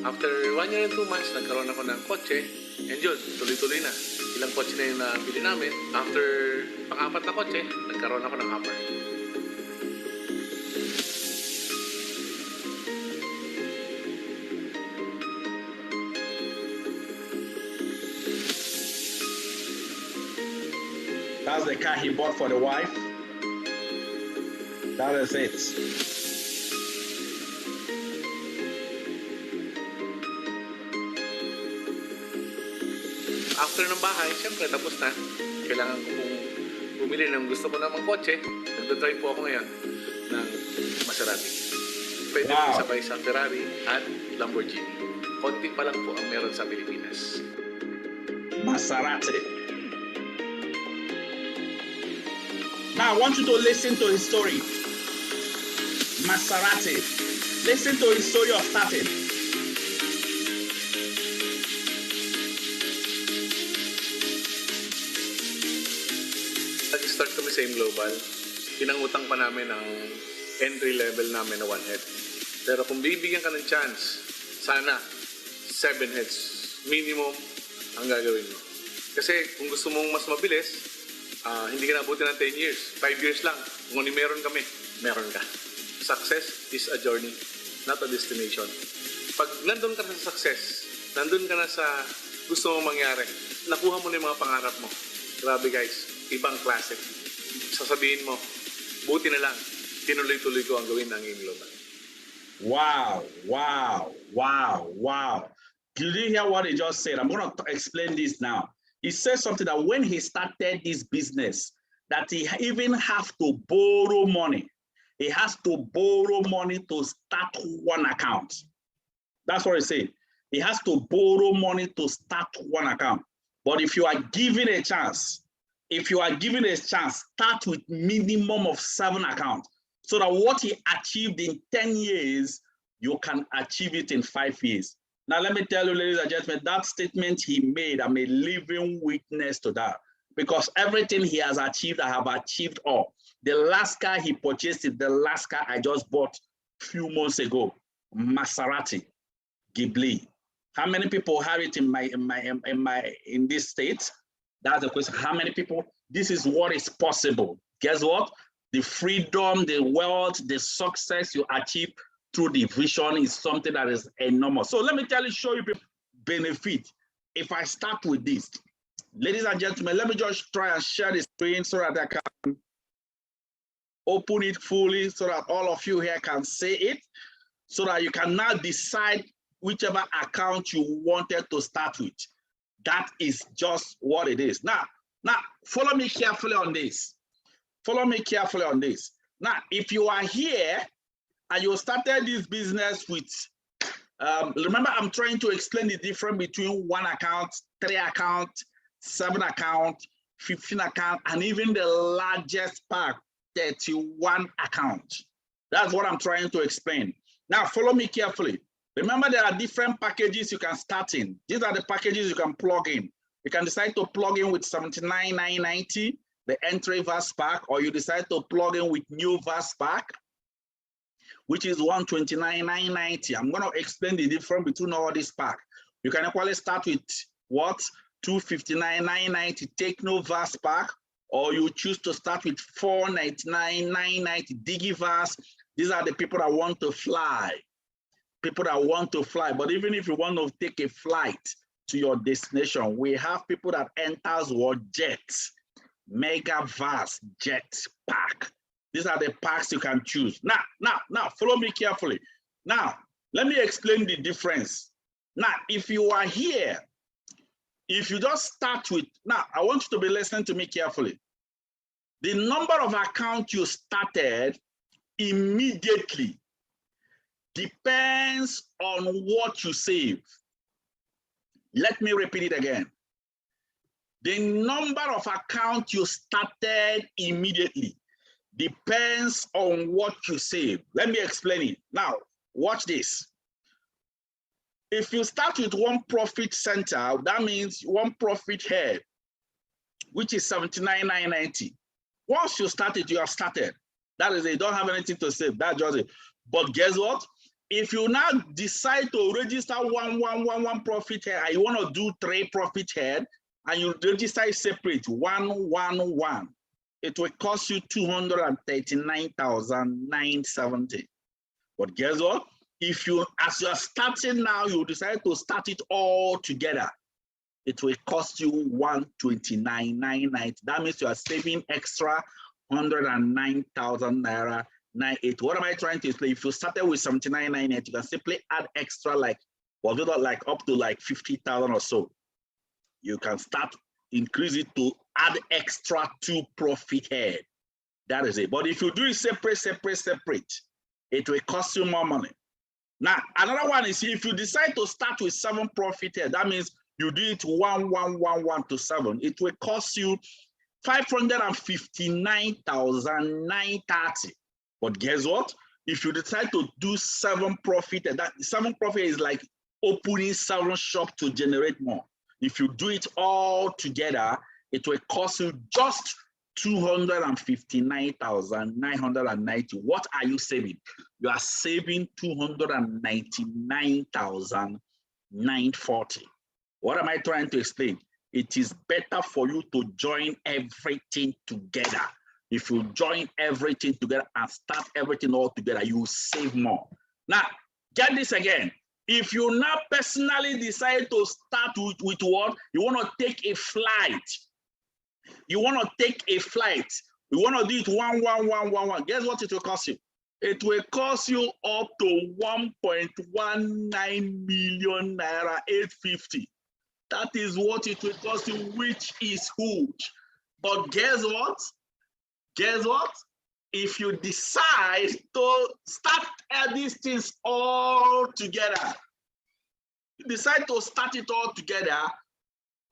After 1 year and 2 months, nagkaroon ako ng kotse. And yun, tuloy-tuloy na. Ilang kotse na yung nabili namin. After pang-apat na kotse, nagkaroon ako ng Hummer. That's the car he bought for the wife. That is it. After ng bahay, syempre tapos na. Kailangan ko pong bumili ng gusto ko namang kotse. Nagdadrive po ako ngayon ng Maserati. Pwede mo isabay sa Ferrari at Lamborghini. Konti pa lang po ang meron sa Pilipinas. Maserati. Now I want you to listen to his story. Maserati. Listen to his story of starting. Nag-start kami sa Global. Pinangutang pa namin ang entry level namin na 1 head. Pero kung bibigyan ka ng chance, sana 7 heads minimum ang gagawin mo. Kasi kung gusto mong mas mabilis, hindi ka nabuti ng 10 years. 5 years lang. Kung ano meron kami, meron ka. Success is a journey, not a destination. Pag nandun ka na sa success, nandun ka na sa gusto mong mangyari, nakuha mo na yung mga pangarap mo. Grabe guys, ibang klase. Sasabihin mo, buti na lang, tinuloy-tuloy ko ang gawin ng Global. Wow, wow, wow, wow. Did you hear what he just said? I'm going to explain this now. He said something that when he started this business, that he even have to borrow money. He has to borrow money to start one account. That's what he said. He has to borrow money to start one account. But if you are given a chance, start with minimum of 7 accounts. So that what he achieved in 10 years, you can achieve it in 5 years. Now, let me tell you, ladies and gentlemen, that statement he made, I'm a living witness to that. Because everything he has achieved, I have achieved all. The last car he purchased is the last car I just bought a few months ago, Maserati, Ghibli. How many people have it in this state? That's the question. How many people? This is what is possible. Guess what? The freedom, the wealth, the success you achieve through the vision is something that is enormous. So let me show you benefit. If I start with this, ladies and gentlemen, let me just try and share the screen so that I can open it fully so that all of you here can see it, so that you can now decide whichever account you wanted to start with. That is just what it is. Now, follow me carefully on this. Follow me carefully on this. Now, if you are here and you started this business with, remember I'm trying to explain the difference between 1 account, 3 account, 7 account, 15 account, and even the largest pack 31 accounts. That's what I'm trying to explain. Now, follow me carefully. Remember, there are different packages you can start in. These are the packages you can plug in. You can decide to plug in with 79,990, the entry VAS pack, or you decide to plug in with new VAS pack, which is 129,990. I'm going to explain the difference between all these packs. You can equally start with what? 259,990 Techno VAS pack, or you choose to start with 499,990 DigiVAS. These are the people that want to fly. People that want to fly. But even if you want to take a flight to your destination, we have people that enters what jets, Mega VAS Jet Pack. These are the packs you can choose. Now, follow me carefully. Now, let me explain the difference. Now, if you are here, if you just start with, now, I want you to be listening to me carefully. The number of accounts you started immediately depends on what you save. Let me repeat it again. The number of accounts you started immediately depends on what you save. Let me explain it. Now, watch this. If you start with one profit center, that means one profit head, which is 79,990. Once you start it, you have started. That is it. You don't have anything to save. That's just it. But guess what? If you now decide to register one profit head, and you want to do 3 profit head, and you register separate 111, it will cost you 239,970. But guess what? If you, as you are starting now, you decide to start it all together, it will cost you 129,990. That means you are saving extra 109,000 naira 98. What am I trying to explain? If you started with 79,990, you can simply add extra like up to like 50,000 or so. You can start increase it to add extra 2 profit head. That is it. But if you do it separate, it will cost you more money. Now, another one is if you decide to start with 7 profit head, that means you do it 1111 to 7. It will cost you 559,930. But guess what? If you decide to do 7 profit, that 7 profit is like opening 7 shop to generate more. If you do it all together, it will cost you just 259,990. What are you saving? You are saving 299,940. What am I trying to explain? It is better for you to join everything together. If you join everything together and start everything all together, you will save more. Now, get this again. If you now personally decide to start with what? You want to take a flight. You want to take a flight. You want to do it 11111. Guess what it will cost you? It will cost you up to 1.19 million naira 850. That is what it will cost you, which is huge. But guess what? Guess what? If you decide to start these things all together, you decide to start it all together,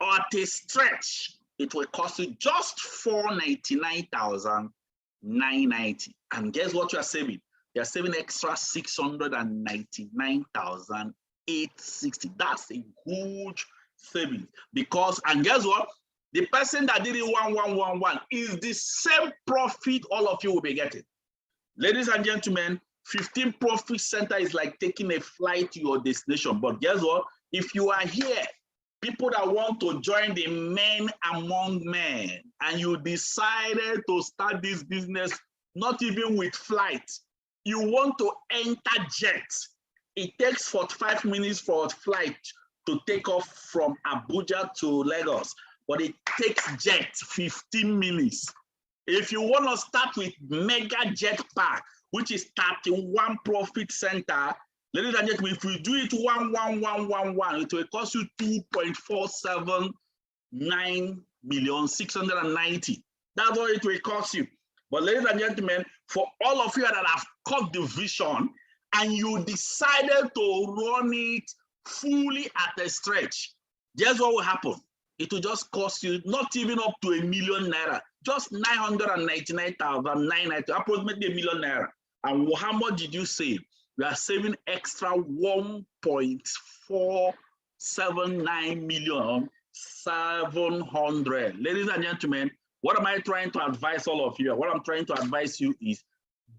or at a stretch, it will cost you just 499,990. And guess what you are saving? You are saving extra 699,860. That's a huge savings. Because, and guess what? The person that did it 1111 is the same profit all of you will be getting. Ladies and gentlemen, 15 profit center is like taking a flight to your destination. But guess what? If you are here, people that want to join the men among men, and you decided to start this business, not even with flight, you want to enter jet. It takes 45 minutes for a flight to take off from Abuja to Lagos, but it takes jet 15 minutes. If you want to start with Mega Jet Pack, which is 31 profit center, ladies and gentlemen, if we do it 11111, it will cost you 2.479,690,000. That's what it will cost you. But ladies and gentlemen, for all of you that have caught the vision and you decided to run it fully at a stretch, guess what will happen? It will just cost you not even up to 1 million naira. just 999,990, approximately $1 million naira. And how much did you save? You are saving extra 1.479 million 700. Ladies and gentlemen, what am I trying to advise all of you? What I'm trying to advise you is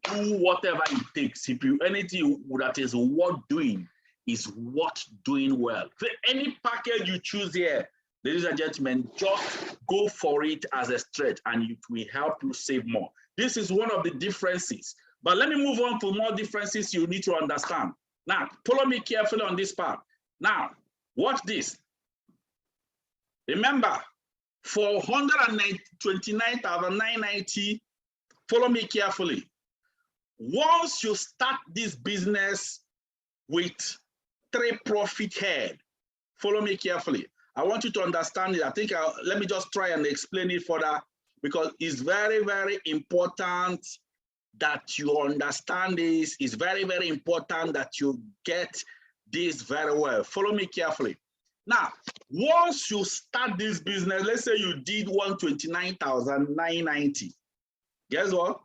do whatever it takes. If you anything that is worth doing is worth doing well. So any package you choose here, ladies and gentlemen, just go for it as a stretch and it will help you save more. This is one of the differences. But let me move on to more differences you need to understand. Now, follow me carefully on this part. Now, watch this. Remember, for 129,990, follow me carefully. Once you start this business with 3 profit head, follow me carefully. I want you to understand it. I think let me just try and explain it further because it's very, very important that you understand this. It's very, very important that you get this very well. Follow me carefully. Now, once you start this business, let's say you did 129,990. Guess what?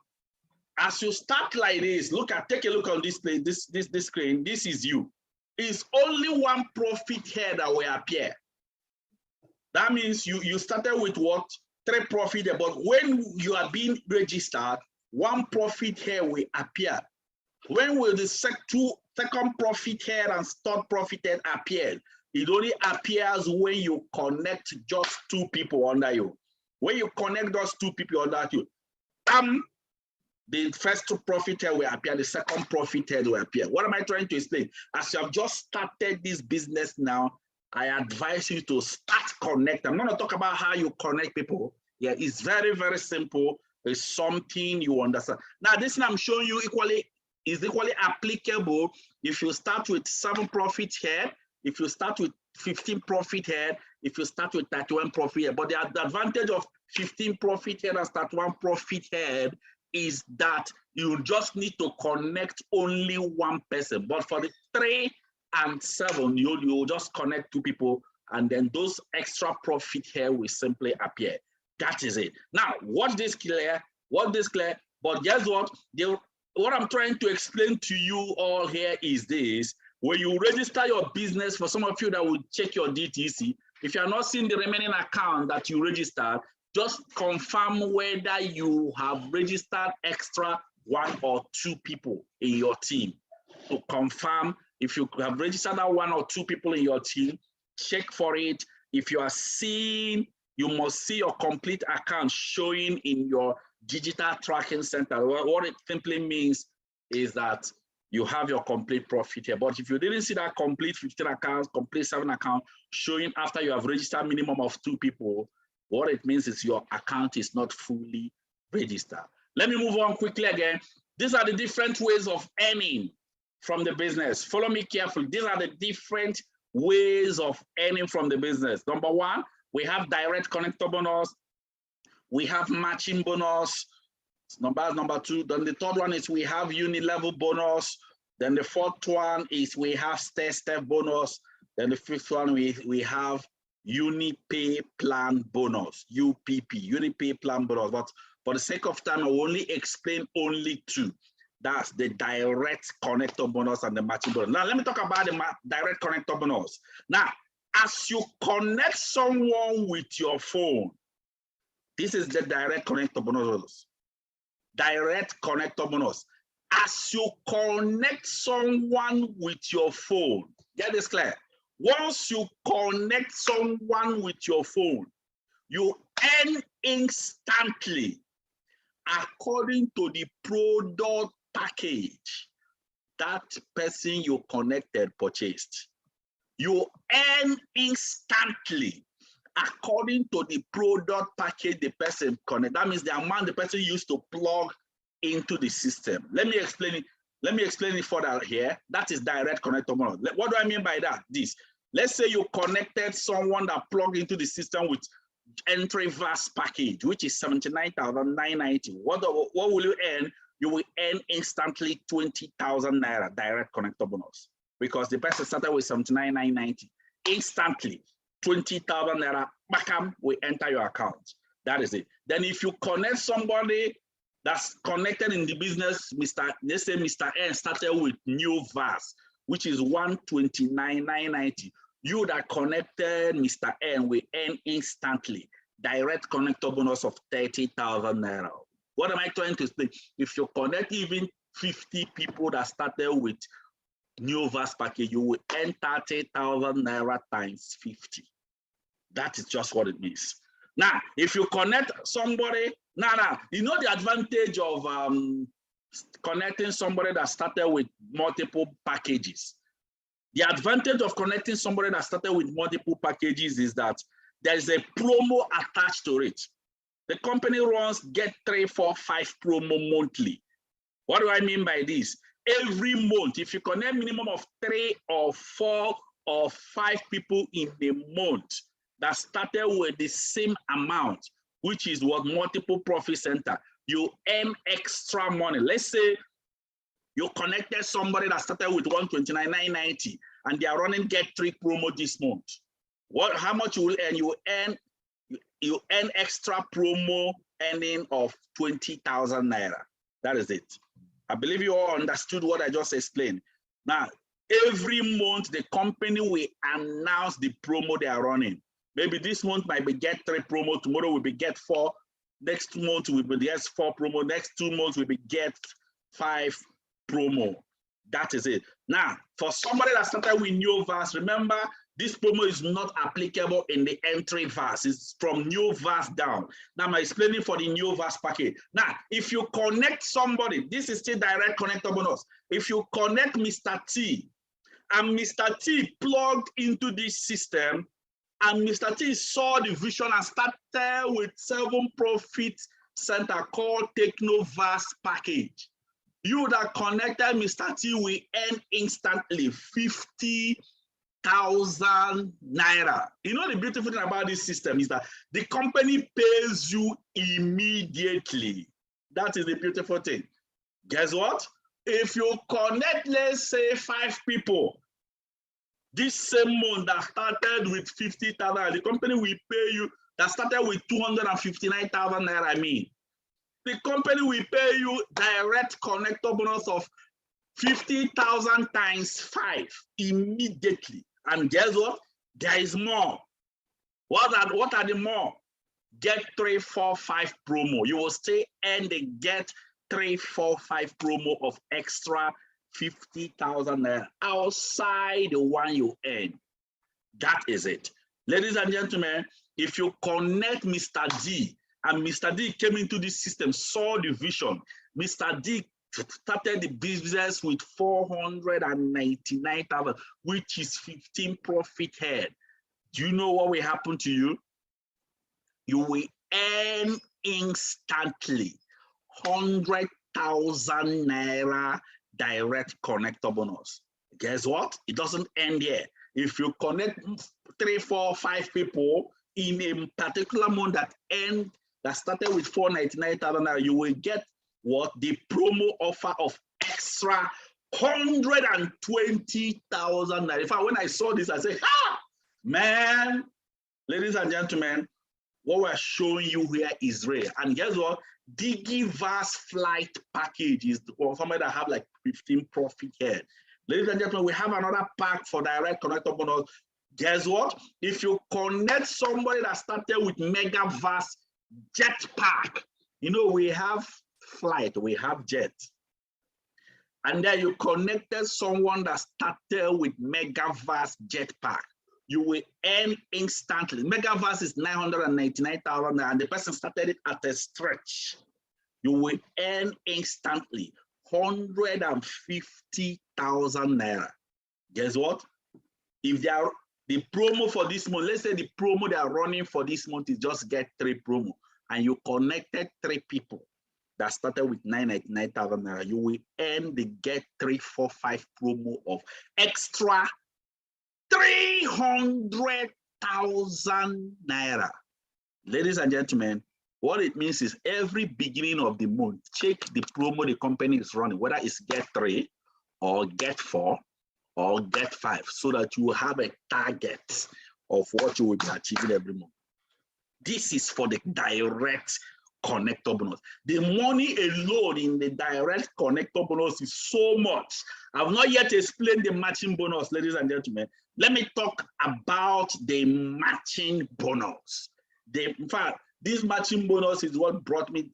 As you start like this, take a look on this screen. This is you. It's only 1 profit here that will appear. That means you started with what? 3 profit here, but when you are being registered, 1 profit here will appear. When will the second profit here and third profit here appear? It only appears when you connect just 2 people under you. When you connect those 2 people under you, the first 2 profit here will appear, the second profit here will appear. What am I trying to explain? As you have just started this business now, I advise you to start connect. I'm going to talk about how you connect people. Yeah, it's very, very simple. It's something you understand. Now, this thing I'm showing you is equally applicable if you start with 7 profit here, if you start with 15 profit here, if you start with 31 profit here. But the advantage of 15 profit here and 31 profit here is that you just need to connect only 1 person. But for the 3 and 7, you just connect 2 people, and then those extra profit here will simply appear. That is it. Now, watch this clear. But guess what? What I'm trying to explain to you all here is this. When you register your business, for some of you that will check your DTC, if you are not seeing the remaining account that you registered, just confirm whether you have registered extra 1 or 2 people in your team. To confirm if you have registered that 1 or 2 people in your team, check for it. If you are seeing, you must see your complete account showing in your digital tracking center. What it simply means is that you have your complete profit here. But if you didn't see that complete 15 accounts, complete 7 accounts showing after you have registered minimum of 2 people, what it means is your account is not fully registered. Let me move on quickly again. These are the different ways of earning from the business. Follow me carefully. These are the different ways of earning from the business. Number 1, we have direct connector bonus. We have matching bonus. Number 2. Then the 3rd one is we have uni-level bonus. Then the 4th one is we have step bonus. Then the 5th one we have Uni-Pay Plan Bonus, UPP, Uni-Pay Plan Bonus. But for the sake of time, I will only explain only 2. That's the direct connector bonus and the matching bonus. Now, let me talk about the direct connector bonus. Now, as you connect someone with your phone, this is the direct connector bonus. Direct connector bonus. As you connect someone with your phone, get this clear. Once you connect someone with your phone, you earn instantly according to the product package that person you connected purchased. You earn instantly according to the product package the person connected. That means the amount the person used to plug into the system. Let me explain it. Let me explain it further here. That is direct connector bonus. What do I mean by that? This. Let's say you connected someone that plugged into the system with entry VAS package, which is 79,990. What will you earn? You will earn instantly 20,000 naira direct connector bonus because the person started with 79,990. Instantly, 20,000 naira Bakam will enter your account. That is it. Then if you connect somebody that's connected in the business, let's say Mr. N started with new VAS, which is 129,990. You that connected Mr. N will earn instantly direct connector bonus of 30,000 naira. What am I trying to say? If you connect even 50 people that started with new VAS package, you will earn 30,000 naira times 50. That is just what it means. Now, if you connect somebody, you know the advantage of connecting somebody that started with multiple packages. The advantage of connecting somebody that started with multiple packages is that there is a promo attached to it. The company runs get 3, 4, 5 promo monthly. What do I mean by this? Every month, if you connect minimum of 3 or 4 or 5 people in a month that started with the same amount, which is what multiple profit center, you earn extra money. Let's say you connected somebody that started with 129,990 and they are running get 3 promo this month. How much you will earn? You earn extra promo earning of 20,000 naira. That is it. I believe you all understood what I just explained. Now, every month the company will announce the promo they are running. Maybe this month might be get 3 promo, tomorrow will be get 4, next month will be get 4 promo, next 2 months will be get 5 promo. That is it. Now, for somebody that started with new VAS, remember, this promo is not applicable in the entry VAS. It's from new VAS down. Now I'm explaining for the new VAS package. Now, if you connect somebody, this is still direct connector bonus. If you connect Mr. T and Mr. T plugged into this system and Mr. T saw the vision and started with 7 profit center called Techno VAS package. You that connected Mr. T will earn instantly 50,000 naira. You know the beautiful thing about this system is that the company pays you immediately. That is the beautiful thing. Guess what? If you connect, let's say 5 people, this same month that started with 50,000, the company will pay you that started with 259,000 naira. I mean, the company will pay you direct connector bonus of 50,000 times 5 immediately. And guess what? There is more. What are the more? Get 3, 4, 5 promo. You will stay and they get 3, 4, 5 promo of extra 50,000 naira outside the one you earn. That is it. Ladies and gentlemen, if you connect Mr. D and Mr. D came into this system, saw the vision, Mr. D started the business with 499,000, which is 15 profit head. Do you know what will happen to you? You will earn instantly 100,000 naira direct connector bonus. Guess what? It doesn't end here. If you connect 3, 4, 5 people in a particular month that started with 499,000 naira, you will get what? The promo offer of extra 120,000 naira. In fact, when I saw this, I said, ah, man, ladies and gentlemen, what we're showing you here is rare. And guess what? DigiVAS flight package is for somebody that have like 15 profit here. Ladies and gentlemen, we have another pack for direct connector bonus. Guess what? If you connect somebody that started with MegaVAS Jetpack, you know, we have flight, we have jet. And then you connected someone that started with MegaVAS Jetpack, you will earn instantly. MegaVAS is 999,000 and the person started it at a stretch. You will earn instantly 150,000 naira. Guess what? If they are the promo for this month, let's say the promo they are running for this month is just get 3 promo, and you connected 3 people that started with 999,000 naira, you will earn the get 3, 4, 5 promo of extra 300,000 naira. Ladies and gentlemen, what it means is every beginning of the month, check the promo the company is running, whether it's get 3 or get 4 or get 5, so that you have a target of what you will be achieving every month. This is for the direct connector bonus. The money alone in the direct connector bonus is so much. I've not yet explained the matching bonus, ladies and gentlemen. Let me talk about the matching bonus. In fact, this matching bonus is what brought me,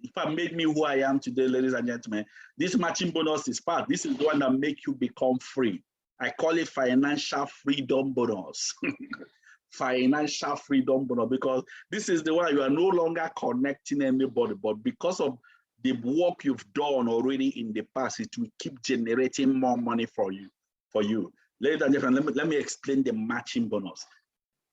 in fact, made me who I am today, ladies and gentlemen. This matching bonus is part. This is the one that makes you become free. I call it financial freedom bonus. Financial freedom bonus, because this is the one you are no longer connecting anybody, but because of the work you've done already in the past, it will keep generating more money for you. Ladies and gentlemen, let me explain the matching bonus.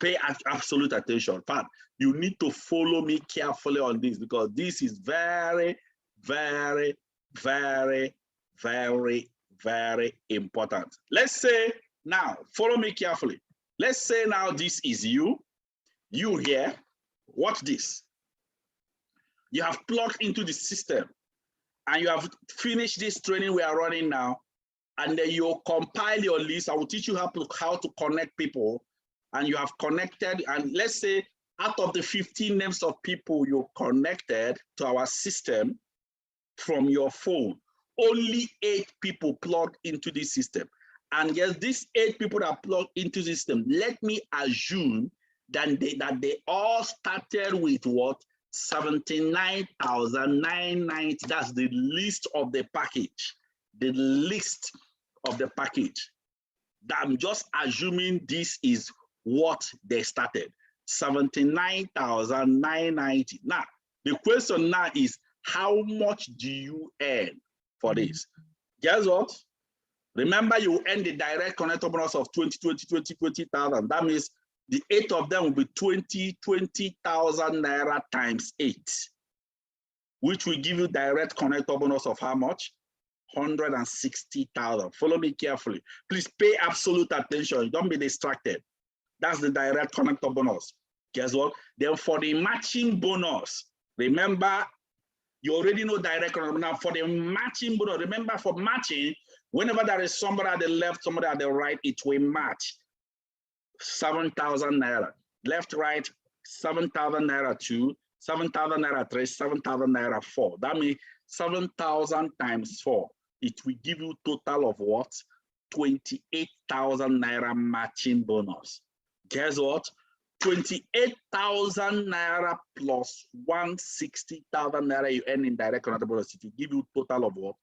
Pay absolute attention. In fact, you need to follow me carefully on this, because this is very, very, very, very, very important. Let's say now, follow me carefully. Let's say now this is you here, watch this. You have plugged into the system and you have finished this training we are running now, and then you compile your list. I will teach you how to connect people, and you have connected, and let's say out of the 15 names of people you connected to our system from your phone, only 8 people plugged into this system. And yes, these 8 people that plugged into the system, let me assume that they all started with what? 79,990. That's the list of the package. The list of the package. I'm just assuming this is what they started. 79,990. Now, the question now is, how much do you earn for this? Guess what? Remember, you earn the direct connector bonus of 20,000. That means the 8 of them will be 20,000 naira times 8, which will give you direct connector bonus of how much? 160,000. Follow me carefully. Please pay absolute attention. Don't be distracted. That's the direct connector bonus. Guess what? Then for the matching bonus, remember, you already know direct connector. Now for the matching bonus, remember, for matching, whenever there is somebody at the left, somebody at the right, it will match 7,000 naira. Left, right, 7,000 naira 2, 7,000 naira 3, 7,000 naira 4. That means 7,000 times 4. It will give you total of what? 28,000 naira matching bonus. Guess what? 28,000 naira plus 160,000 naira you earn in direct connector bonus. It will give you total of what?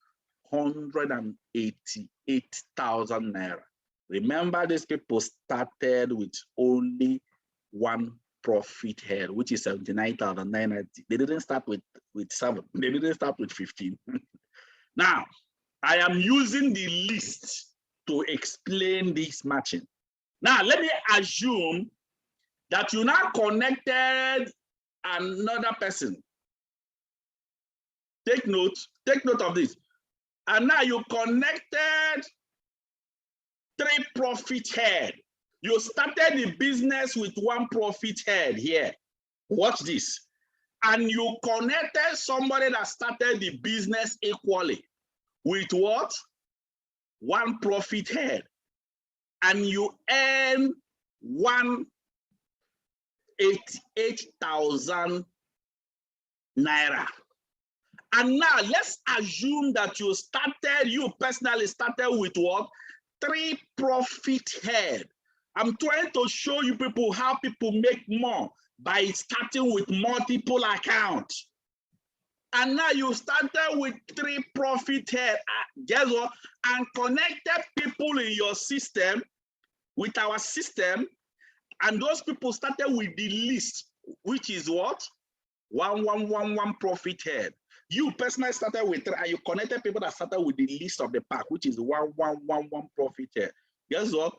188,000 naira. Remember, these people started with only one profit head, which is 79,990. They didn't start with 7. They didn't start with 15. Now, I am using the list to explain this matching. Now, let me assume that you now connected another person. Take note of this. And now you connected 3 profit head. You started the business with 1 profit head here. Watch this. And you connected somebody that started the business equally with what? 1 profit head. And you earn 188,000 naira. And now let's assume that you personally started with what? 3 profit head. I'm trying to show you people how people make more by starting with multiple accounts. And now you started with 3 profit head. Guess what? And connected people in your system with our system. And those people started with the list, which is what? 1 profit head. You personally started with 3, and you connected people that started with the list of the pack, which is 1 profit head. Guess what?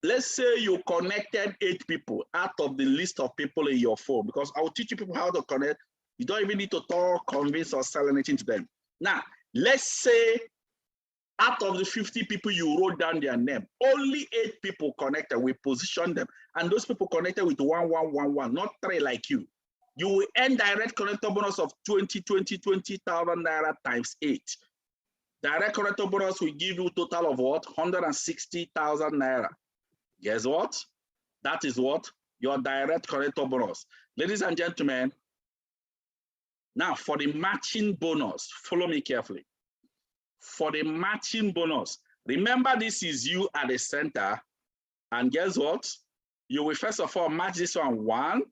Let's say you connected 8 people out of the list of people in your phone, because I will teach you people how to connect. You don't even need to talk, convince, or sell anything to them. Now, let's say out of the 50 people you wrote down their name, only 8 people connected. We position them, and those people connected with 1, not 3 like you. You will earn direct connector bonus of 20,000 naira times 8. Direct connector bonus will give you a total of what? 160,000 naira. Guess what? That is what? your direct connector bonus. Ladies and gentlemen, now for the matching bonus, follow me carefully. For the matching bonus, remember this is you at the center, and guess what? You will first of all match this one 1,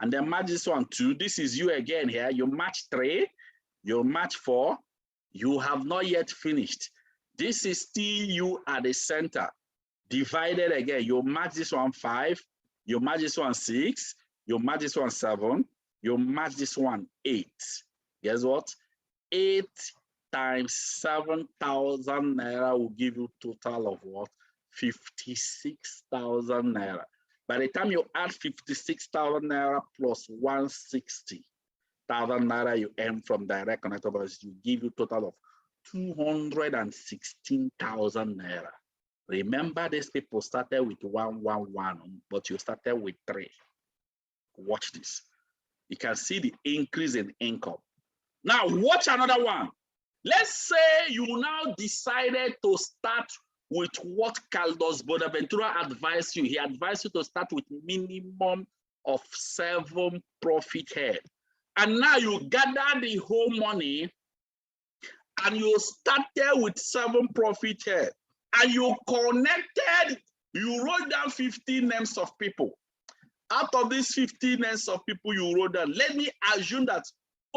and then match this one 2. This is you again here. You match 3, you match 4. You have not yet finished. This is still you at the center. Divided again, you match this one 5, you match this one 6, you match this one 7, you match this one 8. Guess what? 8 times 7,000 naira will give you total of what? 56,000 naira. By the time you add 56,000 naira plus 160,000 naira you earn from direct connector bonus, you give you total of 216,000 naira. Remember, these people started with 111, but you started with 3. Watch this. You can see the increase in income. Now, watch another one. Let's say you now decided to start with what Carlos Bonaventura advised you. He advised you to start with minimum of 7 profit head. And now you gather the whole money and you started with 7 profit head. And you connected, you wrote down 15 names of people. Out of these 15 names of people you wrote down, let me assume that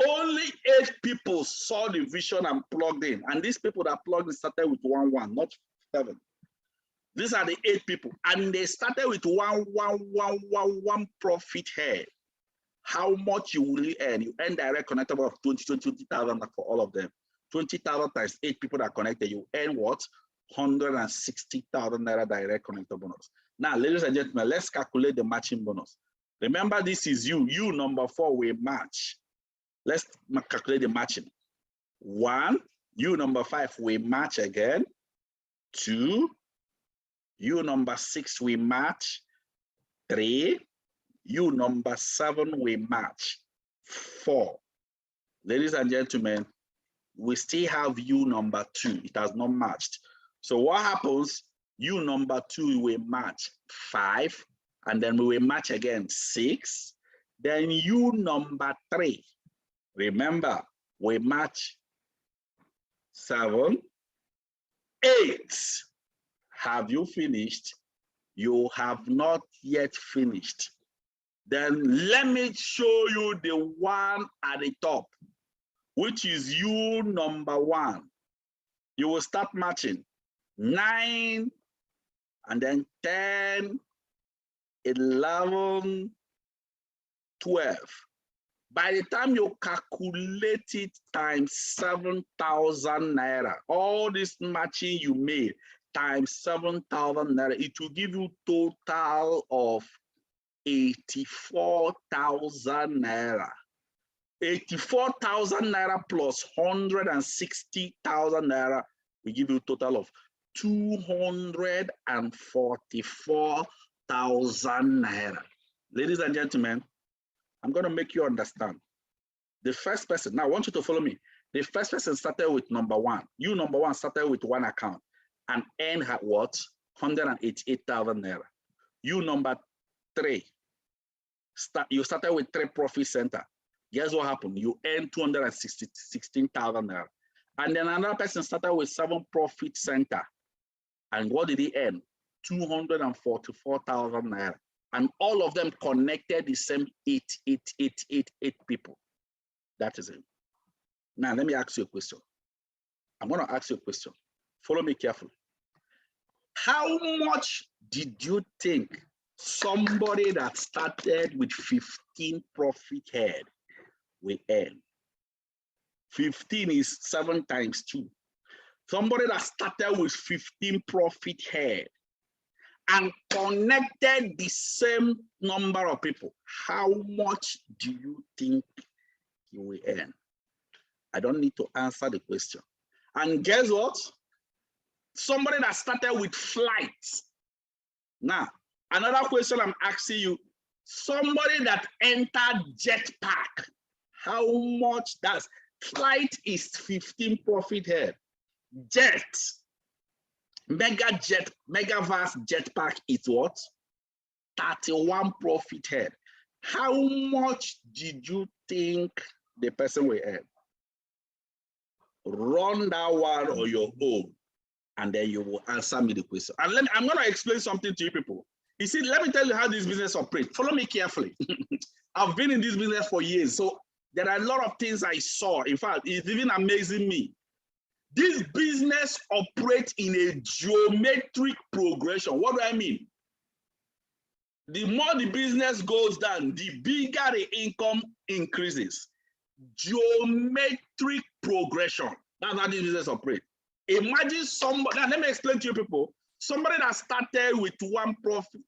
only 8 people saw the vision and plugged in. And these people that plugged in started with 1, not 7. These are the 8 people. And they started with 1 profit head. How much you will earn? You earn direct connectable of 20,000 for all of them. 20,000 times 8 people that connected, you earn what? 160,000 naira direct connector bonus. Now, ladies and gentlemen, let's calculate the matching bonus. Remember, this is you. You number 4 will match. Let's calculate the matching. 1, you number 5 will match again. 2, you number 6 will match. 3, you number 7 will match. 4. Ladies and gentlemen, we still have you number 2. It has not matched. So what happens? You number 2 will match 5, and then we will match again 6. Then you number 3, remember, we match 7, 8. Have you finished? You have not yet finished. Then let me show you the one at the top, which is you number 1. You will start matching 9, and then 10, 11, 12. By the time you calculate it times 7,000 naira, all this matching you made times 7,000 naira, it will give you total of 84,000 naira. 84,000 naira plus 160,000 naira will give you a total of 244,000 naira. Ladies and gentlemen, I'm going to make you understand. The first person, now I want you to follow me. The first person started with number 1. You number 1 started with 1 account and earned what? 188,000 naira. You number 3, you started with 3 profit center. Guess what happened? You earned 216,000 naira. And then another person started with 7 profit center. And what did he earn? 244,000 naira. And all of them connected the same 8 people. That is it. Now, let me ask you a question. I'm going to ask you a question. Follow me carefully. How much did you think somebody that started with 15 profit head will earn? 15 is 7 times 2. Somebody that started with 15 profit head and connected the same number of people, how much do you think you will earn? I don't need to answer the question. And guess what? Somebody that started with flights. Now, another question I'm asking you, somebody that entered jetpack, how much does flight is 15 profit head? Jet, mega vast jetpack is what? 31 profit head. How much did you think the person will earn? Run that one on your own, and then you will answer me the question. And I'm going to explain something to you people. You see, let me tell you how this business operates. Follow me carefully. I've been in this business for years, so there are a lot of things I saw. In fact, it's even amazing me. This business operates in a geometric progression. What do I mean? The more the business goes down, the bigger the income increases. Geometric progression. That's how this business operates. Imagine somebody, now let me explain to you people. Somebody that started with one profit,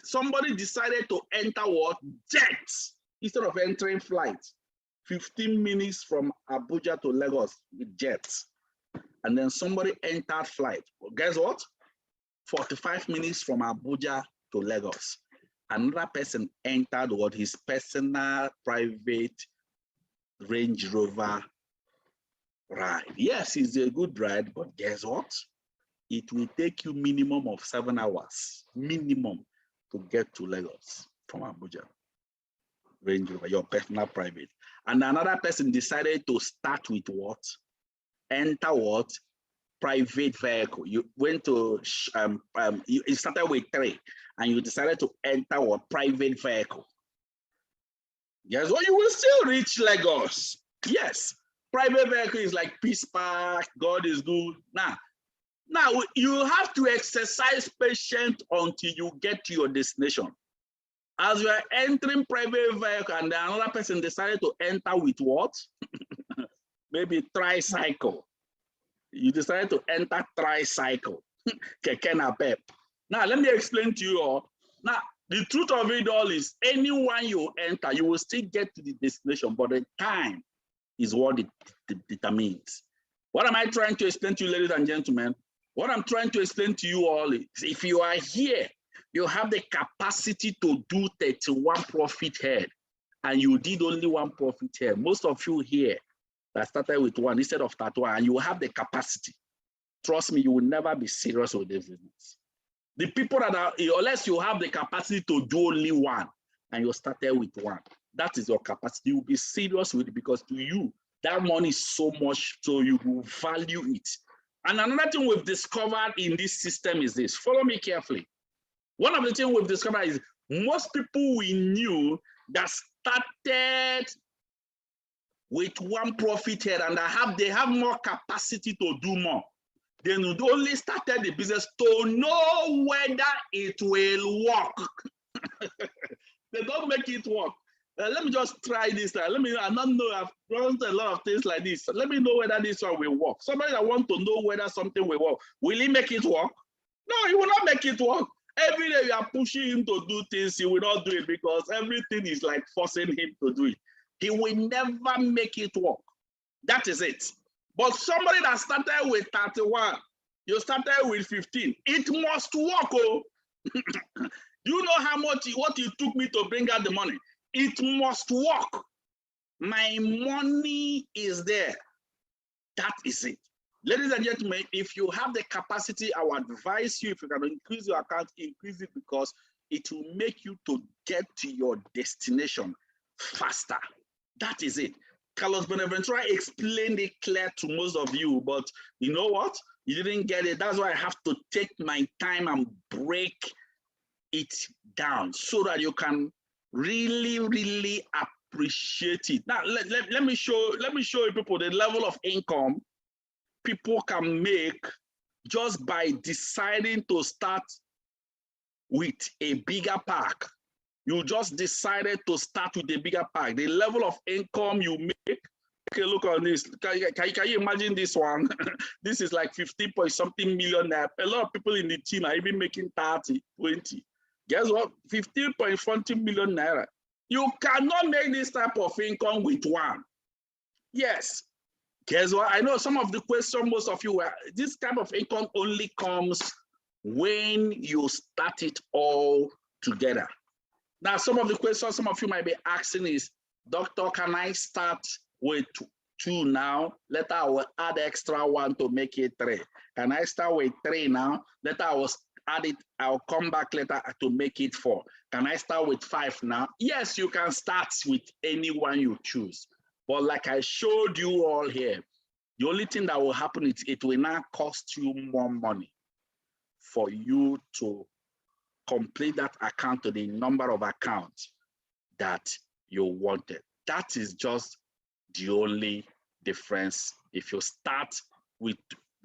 somebody decided to enter what? Jets instead of entering flight. 15 minutes from Abuja to Lagos with jets. And then somebody entered flight. Well, guess what? 45 minutes from Abuja to Lagos. Another person entered what? His personal private Range Rover ride. Yes, it's a good ride, but guess what? It will take you minimum of 7 hours, minimum, to get to Lagos from Abuja. Range Rover, your personal private. And another person decided to start with what? Enter what? Private vehicle. You went to, you started with 3, and you decided to enter what? Private vehicle. Guess what? You will still reach Lagos. Yes, private vehicle is like Peace Park, God is good. Now you have to exercise patience until you get to your destination. As you are entering private vehicle and another person decided to enter with what? Maybe tricycle. You decided to enter tricycle. Keke napep. Now let me explain to you all. Now the truth of it all is anyone you enter, you will still get to the destination, but the time is what it determines. What am I trying to explain to you, ladies and gentlemen? What I'm trying to explain to you all is if you are here, you have the capacity to do 31 profit head, and you did only 1 profit head. Most of you here that started with 1 instead of 31, and you have the capacity. Trust me, you will never be serious with this business. The people that are, unless you have the capacity to do only 1, and you started with 1, that is your capacity. You will be serious with it because to you, that money is so much, so you will value it. And another thing we've discovered in this system is this. Follow me carefully. One of the things we've discovered is most people we knew that started with 1 profit head and they have more capacity to do more. They only started the business to know whether it will work. They don't make it work. Let me just try this. I don't know, I've done a lot of things like this. Let me know whether this one will work. Somebody that wants to know whether something will work, will he make it work? No, he will not make it work. Every day you are pushing him to do things, he will not do it because everything is like forcing him to do it. He will never make it work. That is it. But somebody that started with 31, you started with 15, it must work. Oh. Do you know how much, what it took me to bring out the money? It must work. My money is there. That is it. Ladies and gentlemen, if you have the capacity, I would advise you, if you can increase your account, increase it because it will make you to get to your destination faster. That is it. Carlos Bonaventura explained it clear to most of you, but you know what? You didn't get it. That's why I have to take my time and break it down so that you can really, really appreciate it. Now, let me show you people the level of income people can make just by deciding to start with a bigger pack. You just decided to start with a bigger pack. The level of income you make, okay, look on this. Can you imagine this one? This is like 50-point-something million. A lot of people in the team are even making 30, 20. Guess what? 15.40 million naira. You cannot make this type of income with 1. Yes. Guess what? I know some of the questions most of you were, this type of income only comes when you start it all together. Now, some of the questions some of you might be asking is, Doctor, can I start with 2 now? Later I will add extra 1 to make it 3. Can I start with 3 now? Later I will add it. I'll come back later to make it 4. Can I start with 5 now? Yes, you can start with anyone you choose. But like I showed you all here, the only thing that will happen is it will now cost you more money for you to complete that account to the number of accounts that you wanted. That is just the only difference. If you start with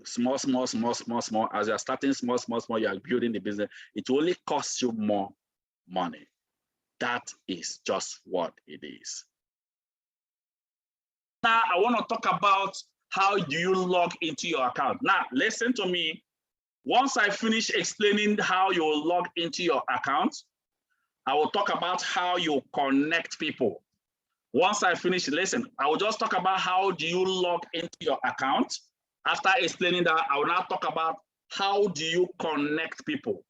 small, as you're starting small, you are building the business, it will only costs you more money. That is just what it is. Now, I want to talk about how do you log into your account. Now, listen to me. Once I finish explaining how you will log into your account, I will talk about how you connect people. Once I finish, listen, I will just talk about how do you log into your account. After explaining that, I will now talk about how do you connect people.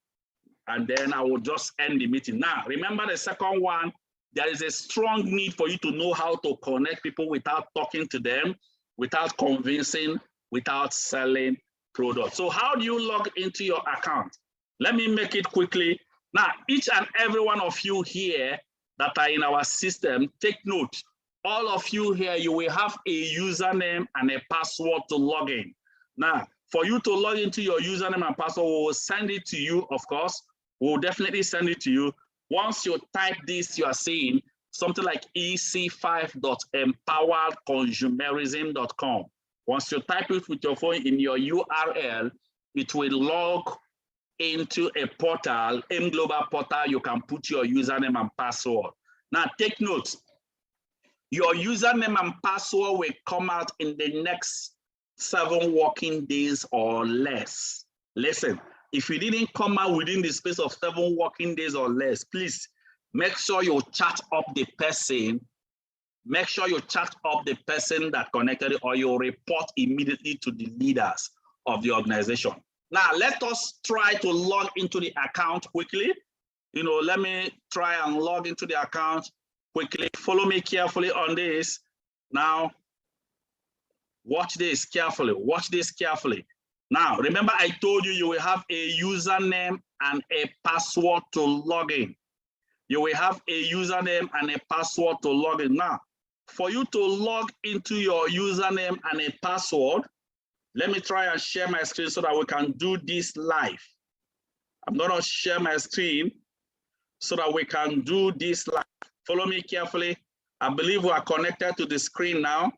And then I will just end the meeting. Now, remember the second one, there is a strong need for you to know how to connect people without talking to them, without convincing, without selling products. So how do you log into your account? Let me make it quickly. Now, each and every one of you here that are in our system, take note. All of you here, you will have a username and a password to log in. Now, for you to log into your username and password, we will send it to you, of course. We'll definitely send it to you. Once you type this, you are seeing something like ec5.empoweredconsumerism.com. Once you type it with your phone in your URL, it will log into a portal, mGlobal portal. You can put your username and password. Now, take note. Your username and password will come out in the next 7 working days or less. Listen, if you didn't come out within the space of 7 working days or less, please make sure you chat up the person. Make sure you chat up the person that connected, or you report immediately to the leaders of the organization. Now, let us try to log into the account quickly. Let me try and log into the account quickly. Follow me carefully on this. Now, watch this carefully. Watch this carefully. Now, remember I told you will have a username and a password to log in. You will have a username and a password to log in. Now, for you to log into your username and a password, let me try and share my screen so that we can do this live. I'm going to share my screen so that we can do this live. Follow me carefully. I believe we are connected to the screen now.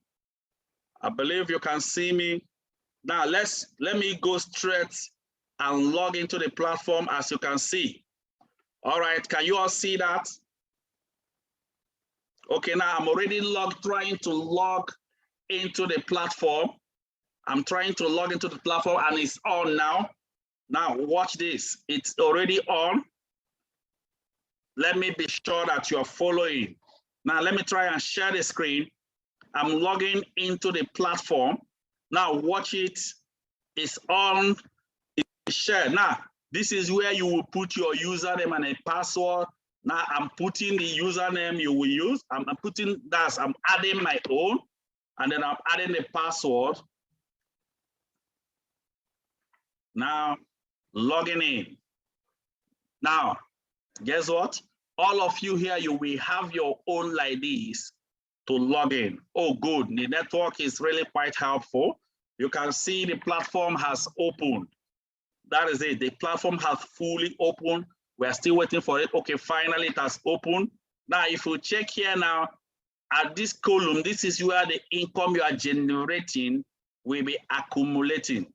I believe you can see me. Now, let me go straight and log into the platform, as you can see. All right, can you all see that? Okay, now I'm already trying to log into the platform. I'm trying to log into the platform and it's on now. Now, watch this. It's already on. Let me be sure that you're following. Now, let me try and share the screen. I'm logging into the platform. Now, watch it. It's on. It's shared. Now, this is where you will put your username and a password. Now, I'm putting the username you will use. I'm adding my own, and then I'm adding the password. Now, logging in. Now, guess what? All of you here, you will have your own IDs to log in. Oh, good. The network is really quite helpful. You can see the platform has opened. That is it. The platform has fully opened. We're still waiting for it. Okay, finally it has opened. Now, if you check here now, at this column, this is where the income you are generating will be accumulating.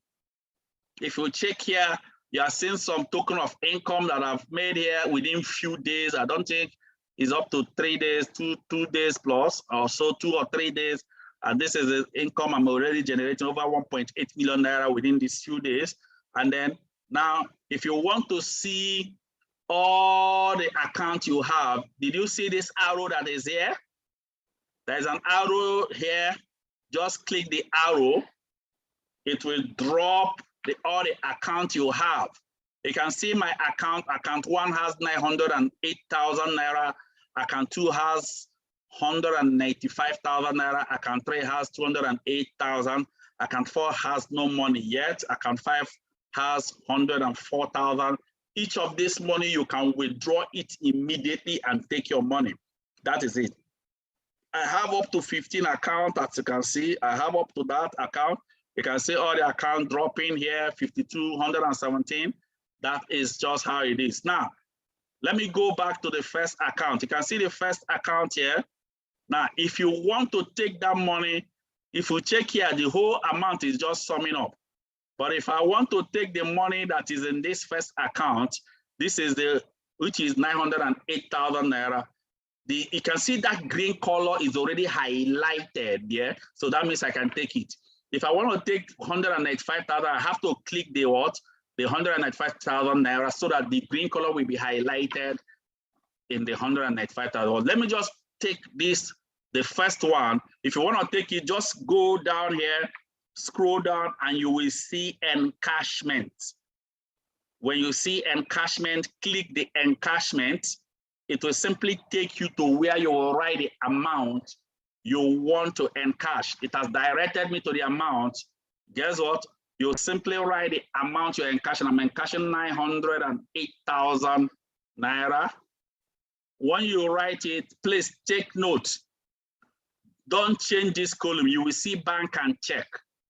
If you check here, you are seeing some token of income that I've made here within few days. I don't think it's up to 3 days, two days plus, or so 2 or 3 days. And this is the income I'm already generating, over 1.8 million naira within these few days. And then now, if you want to see all the accounts you have, did you see this arrow that is here? There's an arrow here. Just click the arrow. It will drop all the accounts you have. You can see my account. Account 1 has 908,000 naira. Account 2 has 195,000 naira. Account 3 has 208,000. Account 4 has no money yet. Account 5 has 104,000. each of this money, you can withdraw it immediately and take your money. That is it. I have up to 15 accounts, as you can see. I have up to that account. You can see all the account dropping here, 5,217. That is just how it is. Now, let me go back to the first account. You can see the first account here. Now, if you want to take that money, if you check here, the whole amount is just summing up. But if I want to take the money that is in this first account, this is which is 908,000 naira. You can see that green color is already highlighted there. So that means I can take it. If I want to take 195,000, I have to click the what? The 195,000 naira so that the green color will be highlighted in the 195,000. Let me just take this, the first one. If you want to take it, just go down here, scroll down, and you will see encashment. When you see encashment, click the encashment. It will simply take you to where you will write the amount you want to encash. It has directed me to the amount. Guess what? You simply write the amount you're encashing. I'm encashing 908,000 naira. When you write it, please take note. Don't change this column. You will see bank and check.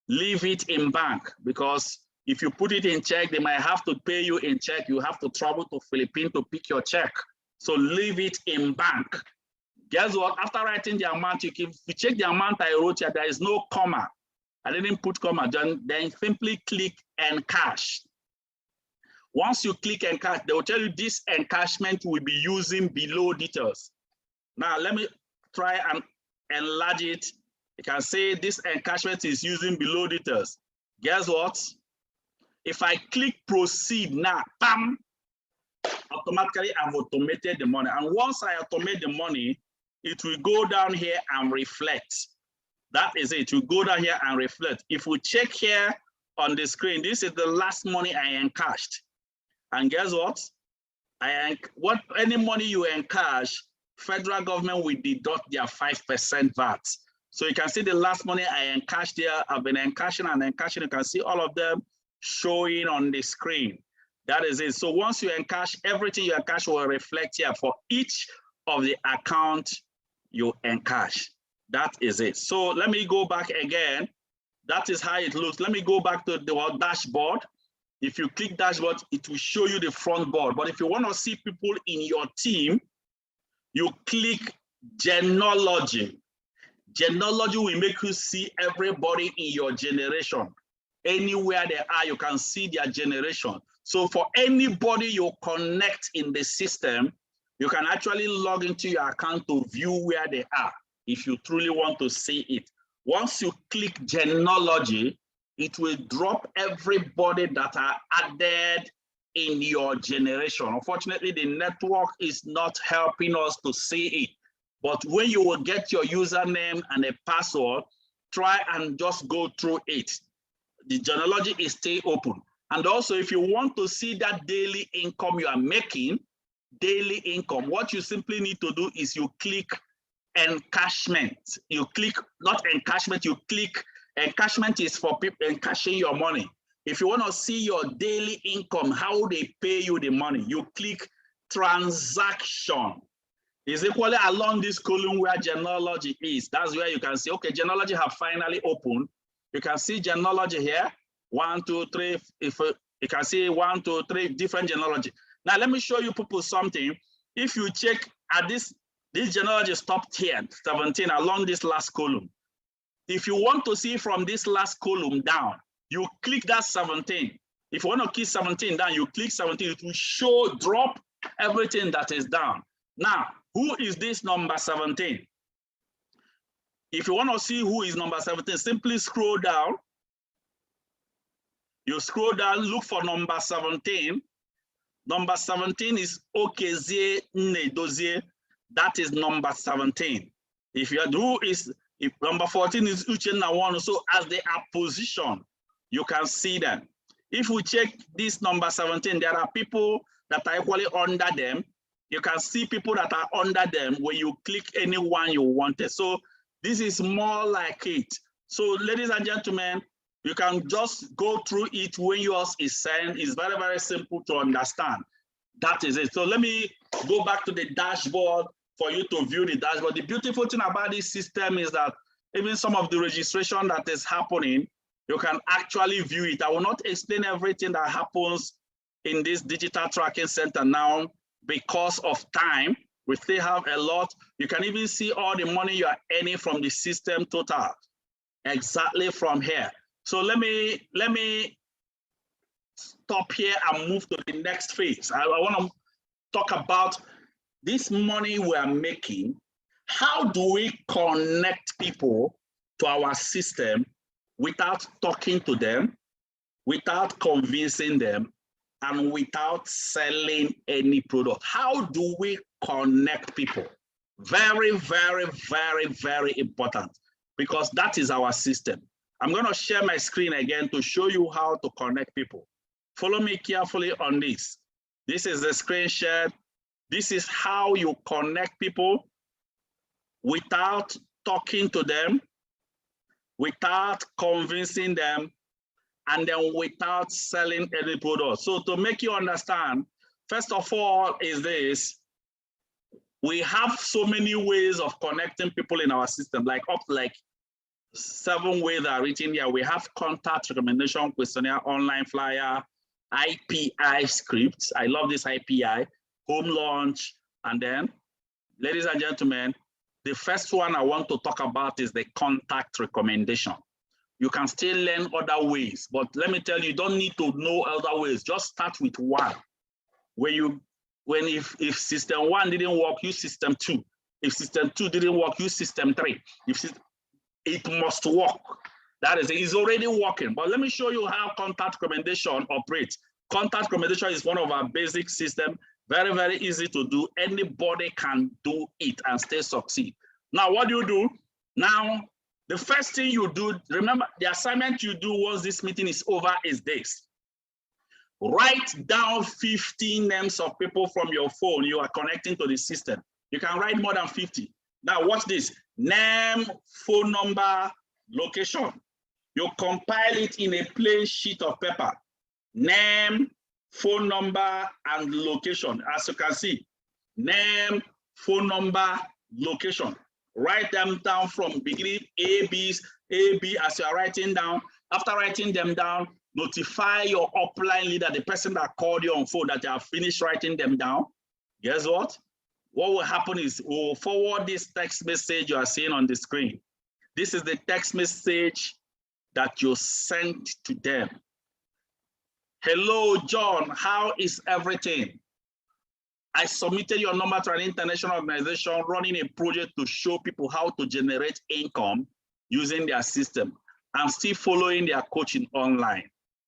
Leave it in bank, because if you put it in check, they might have to pay you in check. You have to travel to Philippines to pick your check. So leave it in bank. Guess what? After writing the amount, you check the amount I wrote here, there is no comma. I didn't put comma, then simply click encash. Once you click encash, they will tell you this encashment will be using below details. Now, let me try and enlarge it. You can say this encashment is using below details. Guess what? If I click proceed now, bam, automatically I've automated the money. And once I automate the money, it will go down here and reflect. That is it. You go down here and reflect. If we check here on the screen, this is the last money I encashed. And guess what? Any money you encash, federal government will deduct their 5% VAT. So you can see the last money I encashed there. I've been encashing and encashing. You can see all of them showing on the screen. That is it. So once you encash, everything you encash will reflect here for each of the account you encash. That is it. So let me go back again. That is how it looks. Let me go back to the dashboard. If you click dashboard, it will show you the front board. But if you want to see people in your team, you click genealogy. Genealogy will make you see everybody in your generation. Anywhere they are, you can see their generation. So for anybody you connect in the system, you can actually log into your account to view where they are if you truly want to see it. Once you click genealogy, it will drop everybody that are added in your generation. Unfortunately, the network is not helping us to see it. But when you will get your username and a password, try and just go through it. The genealogy is still open. And also, if you want to see that daily income you are making, daily income, what you simply need to do is you click encashment. You click, not encashment, you click, encashment is for people encashing your money. If you want to see your daily income, how they pay you the money, you click transaction. Is equally along this column where genealogy is. That's where you can see, okay, genealogy have finally opened. You can see genealogy here, 1, 2, 3. If you can see 1, 2, 3 different genealogy. Now let me show you people something. If you check at this genealogy stopped here, 17 along this last column. If you want to see from this last column down, you click that 17. If you want to click 17 down, you click 17. It will drop everything that is down. Now, who is this number 17? If you want to see who is number 17, simply scroll down. You scroll down, look for number 17. Number 17 is Okezie Nnedozie. That is number 17. If number 14 is Uchenna Nwonu, so as they are positioned, you can see them. If we check this number 17, there are people that are equally under them. You can see people that are under them when you click any one you wanted. So this is more like it. So ladies and gentlemen, You can just go through it when yours is sent. It's very, very simple to understand. That is it. So let me go back to the dashboard for you to view the dashboard. The beautiful thing about this system is that even some of the registration that is happening, you can actually view it. I will not explain everything that happens in this digital tracking center now because of time. We still have a lot. You can even see all the money you are earning from the system total, exactly from here. So let me stop here and move to the next phase. I want to talk about this money we are making. How do we connect people to our system without talking to them, without convincing them, and without selling any product? How do we connect people? Very, very, very, very important, because that is our system. I'm going to share my screen again to show you how to connect people. Follow me carefully on this. This is the screen shared. This is how you connect people without talking to them, without convincing them, and then without selling any product. So to make you understand, first of all is this: we have so many ways of connecting people in our system, like up to like 7 ways that are written here. We have contact, recommendation, questionnaire, online flyer, IPI scripts. I love this IPI, home launch, and then, ladies and gentlemen, the first one I want to talk about is the contact recommendation. You can still learn other ways, but let me tell you, you don't need to know other ways. Just start with one. If system 1 didn't work, use system 2. If system 2 didn't work, use system 3. It must work. That is, it's already working. But let me show you how contact recommendation operates. Contact recommendation is one of our basic systems. Very, very easy to do. Anybody can do it and still succeed. Now, what do you do? Now, the first thing you do, remember, the assignment you do once this meeting is over is this. Write down 15 names of people from your phone you are connecting to the system. You can write more than 50. Now, watch this. Name, phone number, location. You compile it in a plain sheet of paper. Name, phone number, and location. As you can see, name, phone number, location. Write them down from beginning, A, B, as you are writing down. After writing them down, notify your upline leader, the person that called you on phone, that you have finished writing them down. Guess what? What will happen is we'll forward this text message you are seeing on the screen. This is the text message that you sent to them. Hello, John, how is everything? I submitted your number to an international organization running a project to show people how to generate income using their system. I'm still following their coaching online.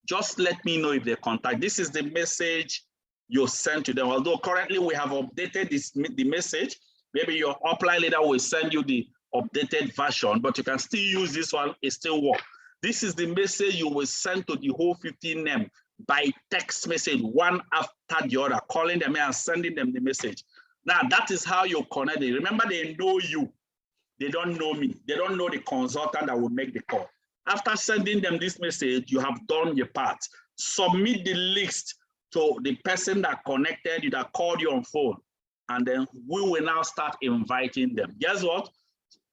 Just let me know if they contact. This is the message you send to them. Although currently we have updated the message, maybe your upline leader will send you the updated version, but you can still use this one, it still works. This is the message you will send to the whole 15 names by text message, one after the other, calling them and sending them the message. Now, that is how you connect it. Remember, they know you. They don't know me. They don't know the consultant that will make the call. After sending them this message, you have done your part. Submit the list to the person that connected you, that called you on phone, and then we will now start inviting them. Guess what?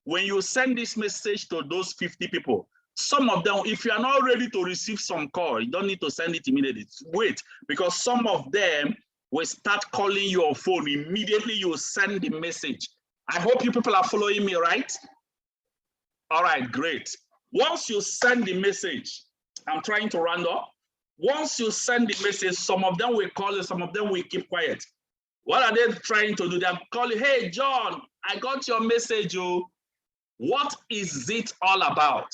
When you send this message to those 50 people, some of them, if you are not ready to receive some call, you don't need to send it immediately. Wait, because some of them will start calling you on phone. Immediately you send the message. I hope you people are following me, right? All right, great. Once you send the message, I'm trying to round up. Once you send the message, some of them will call you, some of them will keep quiet. What are they trying to do? They're calling, hey, John, I got your message. Oh. What is it all about?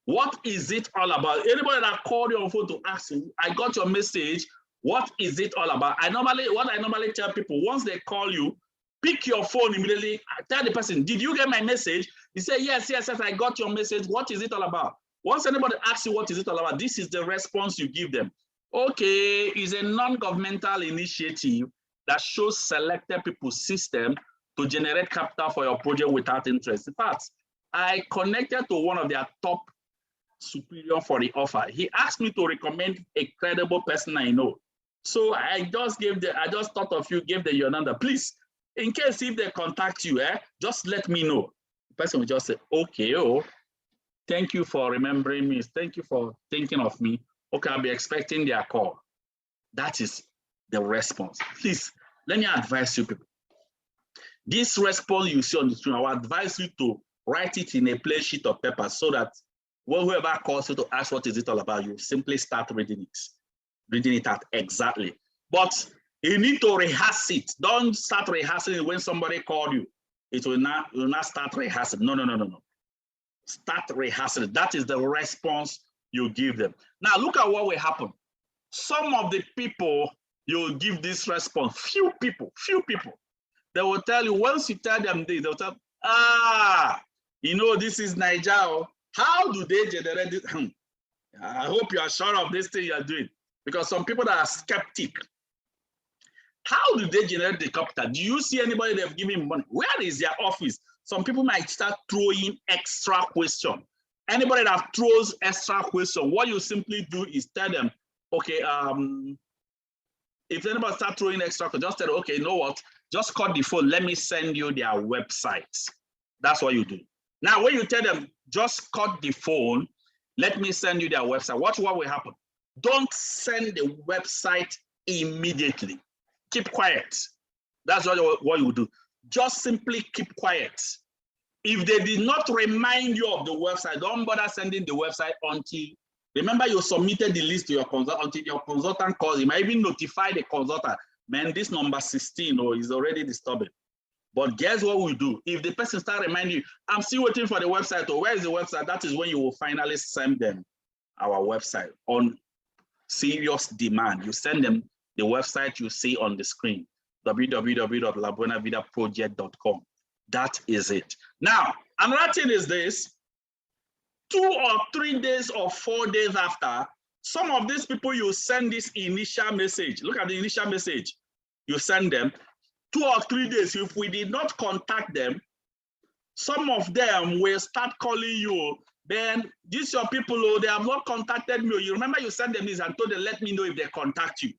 What is it all about? Anybody that called you on phone to ask you, I got your message, what is it all about? What I normally tell people, once they call you, pick your phone immediately, tell the person, did you get my message? You say, yes, I got your message. What is it all about? Once anybody asks you what is it all about, this is the response you give them. Okay, it's a non-governmental initiative that shows selected people's system to generate capital for your project without interest. In fact, I connected to one of their top superior for the offer. He asked me to recommend a credible person I know. So I just thought of you, gave your number. Please, in case if they contact you, just let me know. The person will just say, okay, oh, thank you for remembering me. Thank you for thinking of me. Okay, I'll be expecting their call. That is the response. Please, let me advise you people. This response you see on the screen, I will advise you to write it in a plain sheet of paper so that whoever calls you to ask what is it all about, you simply start reading it out exactly. But you need to rehearse it. Don't start rehearsing it when somebody called you. It will not start rehearsing. No. Start rehearsing. That is the response you give them. Now look at what will happen. Some of the people you give this response, few people, they will tell you, once you tell them this, they'll tell, this is Nigeria. How do they generate this? I hope you are sure of this thing you are doing. Because some people that are skeptic, how do they generate the capital? Do you see anybody they've given money? Where is their office? Some people might start throwing extra question. Anybody that throws extra question, what you simply do is tell them, okay, if anybody start throwing extra question, just tell them, okay, you know what? Just cut the phone. Let me send you their websites. That's what you do. Now, when you tell them, just cut the phone, let me send you their website. Watch what will happen. Don't send the website immediately. Keep quiet. That's what you do. Just simply keep quiet. If they did not remind you of the website, don't bother sending the website until, remember you submitted the list to your consultant, until your consultant calls. You might even notify the consultant, man, this number 16 is already disturbing. But guess what we do? If the person start reminding you, I'm still waiting for the website, or where is the website? That is when you will finally send them our website on serious demand. You send them the website you see on the screen, www.labuenavidaproject.com. That is it. Now, another thing is this, 2 or 3 days or 4 days after, some of these people, you send this initial message. Look at the initial message. You send them 2 or 3 days. If we did not contact them, some of them will start calling you. Then these your people, they have not contacted me. You remember you sent them this and told them, let me know if they contact you.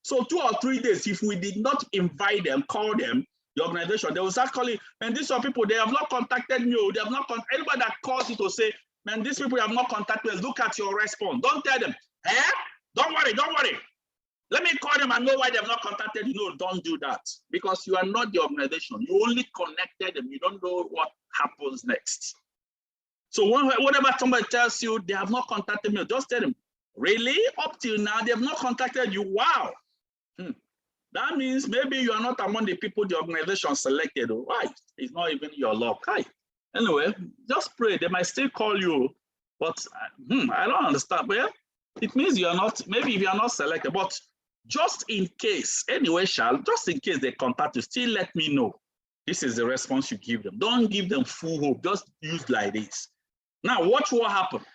So 2 or 3 days, if we did not invite them, call them, the organization, they will start calling, man, these are people, they have not contacted me. They have not anybody that calls you to say, man, these people have not contacted us. Look at your response. Don't tell them, don't worry. Let me call them and know why they have not contacted you. No, don't do that. Because you are not the organization. You only connected them. You don't know what happens next. So whenever somebody tells you they have not contacted me, just tell them, really? Up till now, they have not contacted you? Wow. That means maybe you are not among the people the organization selected. Why? It's not even your luck. Anyway, just pray. They might still call you, but I don't understand. Well, it means you are not, maybe if you are not selected, but just in case, anyway, just in case they contact you, still let me know. This is the response you give them. Don't give them full hope. Just use like this. Now, watch what happens.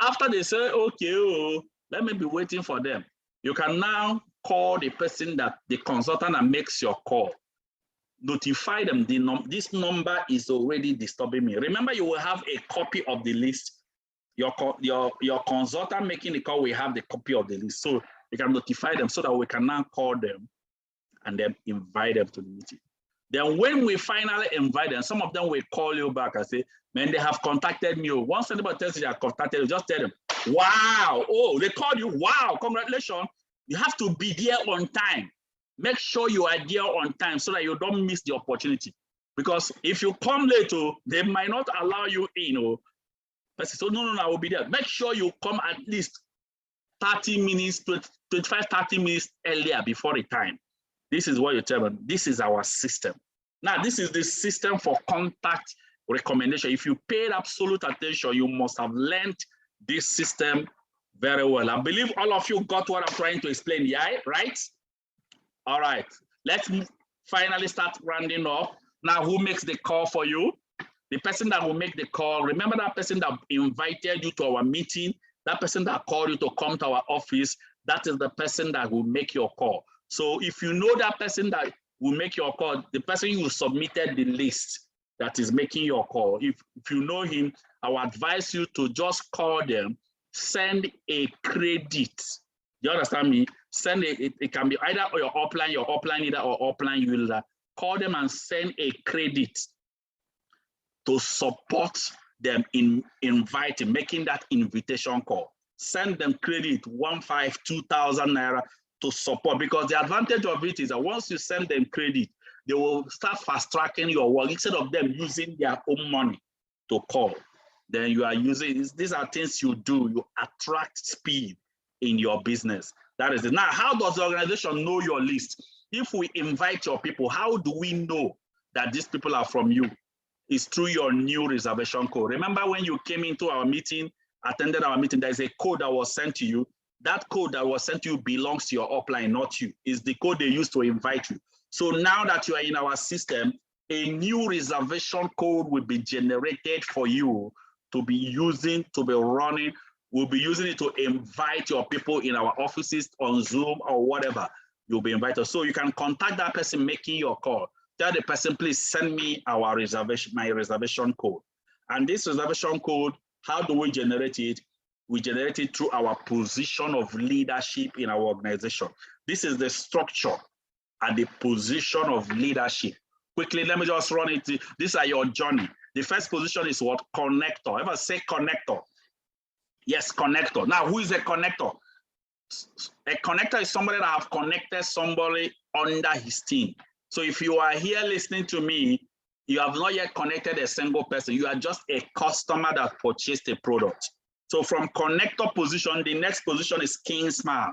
After they say, okay, let me be waiting for them. You can now call the person that the consultant that makes your call. Notify them, this number is already disturbing me. Remember, you will have a copy of the list. Your consultant making the call will have the copy of the list. So you can notify them so that we can now call them and then invite them to the meeting. Then when we finally invite them, some of them will call you back and say, man, they have contacted me. Once anybody tells you they have contacted you, just tell them, wow, they called you, wow, congratulations. You have to be there on time. Make sure you are there on time so that you don't miss the opportunity. Because if you come late, they might not allow you in. So no, I will be there. Make sure you come at least 30 minutes, 25, 30 minutes earlier before the time. This is what you tell them. This is our system. Now, this is the system for contact recommendation. If you paid absolute attention, you must have learned this system very well. I believe all of you got what I'm trying to explain, yeah, right? All right, let's finally start rounding up. Now, who makes the call for you? The person that will make the call. Remember that person that invited you to our meeting, that person that called you to come to our office, that is the person that will make your call. So if you know that person that will make your call, the person you submitted the list, that is making your call. If you know him, I would advise you to just call them, send a credit. Do you understand me? Send it can be either your upline leader or upline user. Call them and send a credit to support them in inviting, making that invitation call. Send them credit, 1,500, 2,000 naira to support, because the advantage of it is that once you send them credit, they will start fast tracking your work instead of them using their own money to call. Then you are using, these are things you do, you attract speed in your business. That is it. Now, how does the organization know your list? If we invite your people, how do we know that these people are from you? It's through your new reservation code. Remember when you came into our meeting, attended our meeting, there's a code that was sent to you. That code that was sent to you belongs to your upline, not you. It's the code they used to invite you. So now that you are in our system, a new reservation code will be generated for you to be using, to be running. We'll be using it to invite your people in our offices on Zoom or whatever. You'll be invited. So you can contact that person making your call. Tell the person, please send me our reservation, my reservation code. And this reservation code, how do we generate it? We generate it through our position of leadership in our organization. This is the structure and the position of leadership. Quickly, let me just run it. These are your journey. The first position is what? Connector. Ever say connector? Yes, connector. Now, who is a connector? A connector is somebody that have connected somebody under his team. So if you are here listening to me, you have not yet connected a single person. You are just a customer that purchased a product. So from connector position, the next position is kingsman.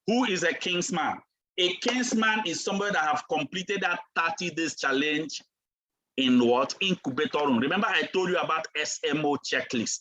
Who is a kingsman? A kingsman is somebody that have completed that 30 days challenge in what? Incubator room. Remember I told you about SMO checklist.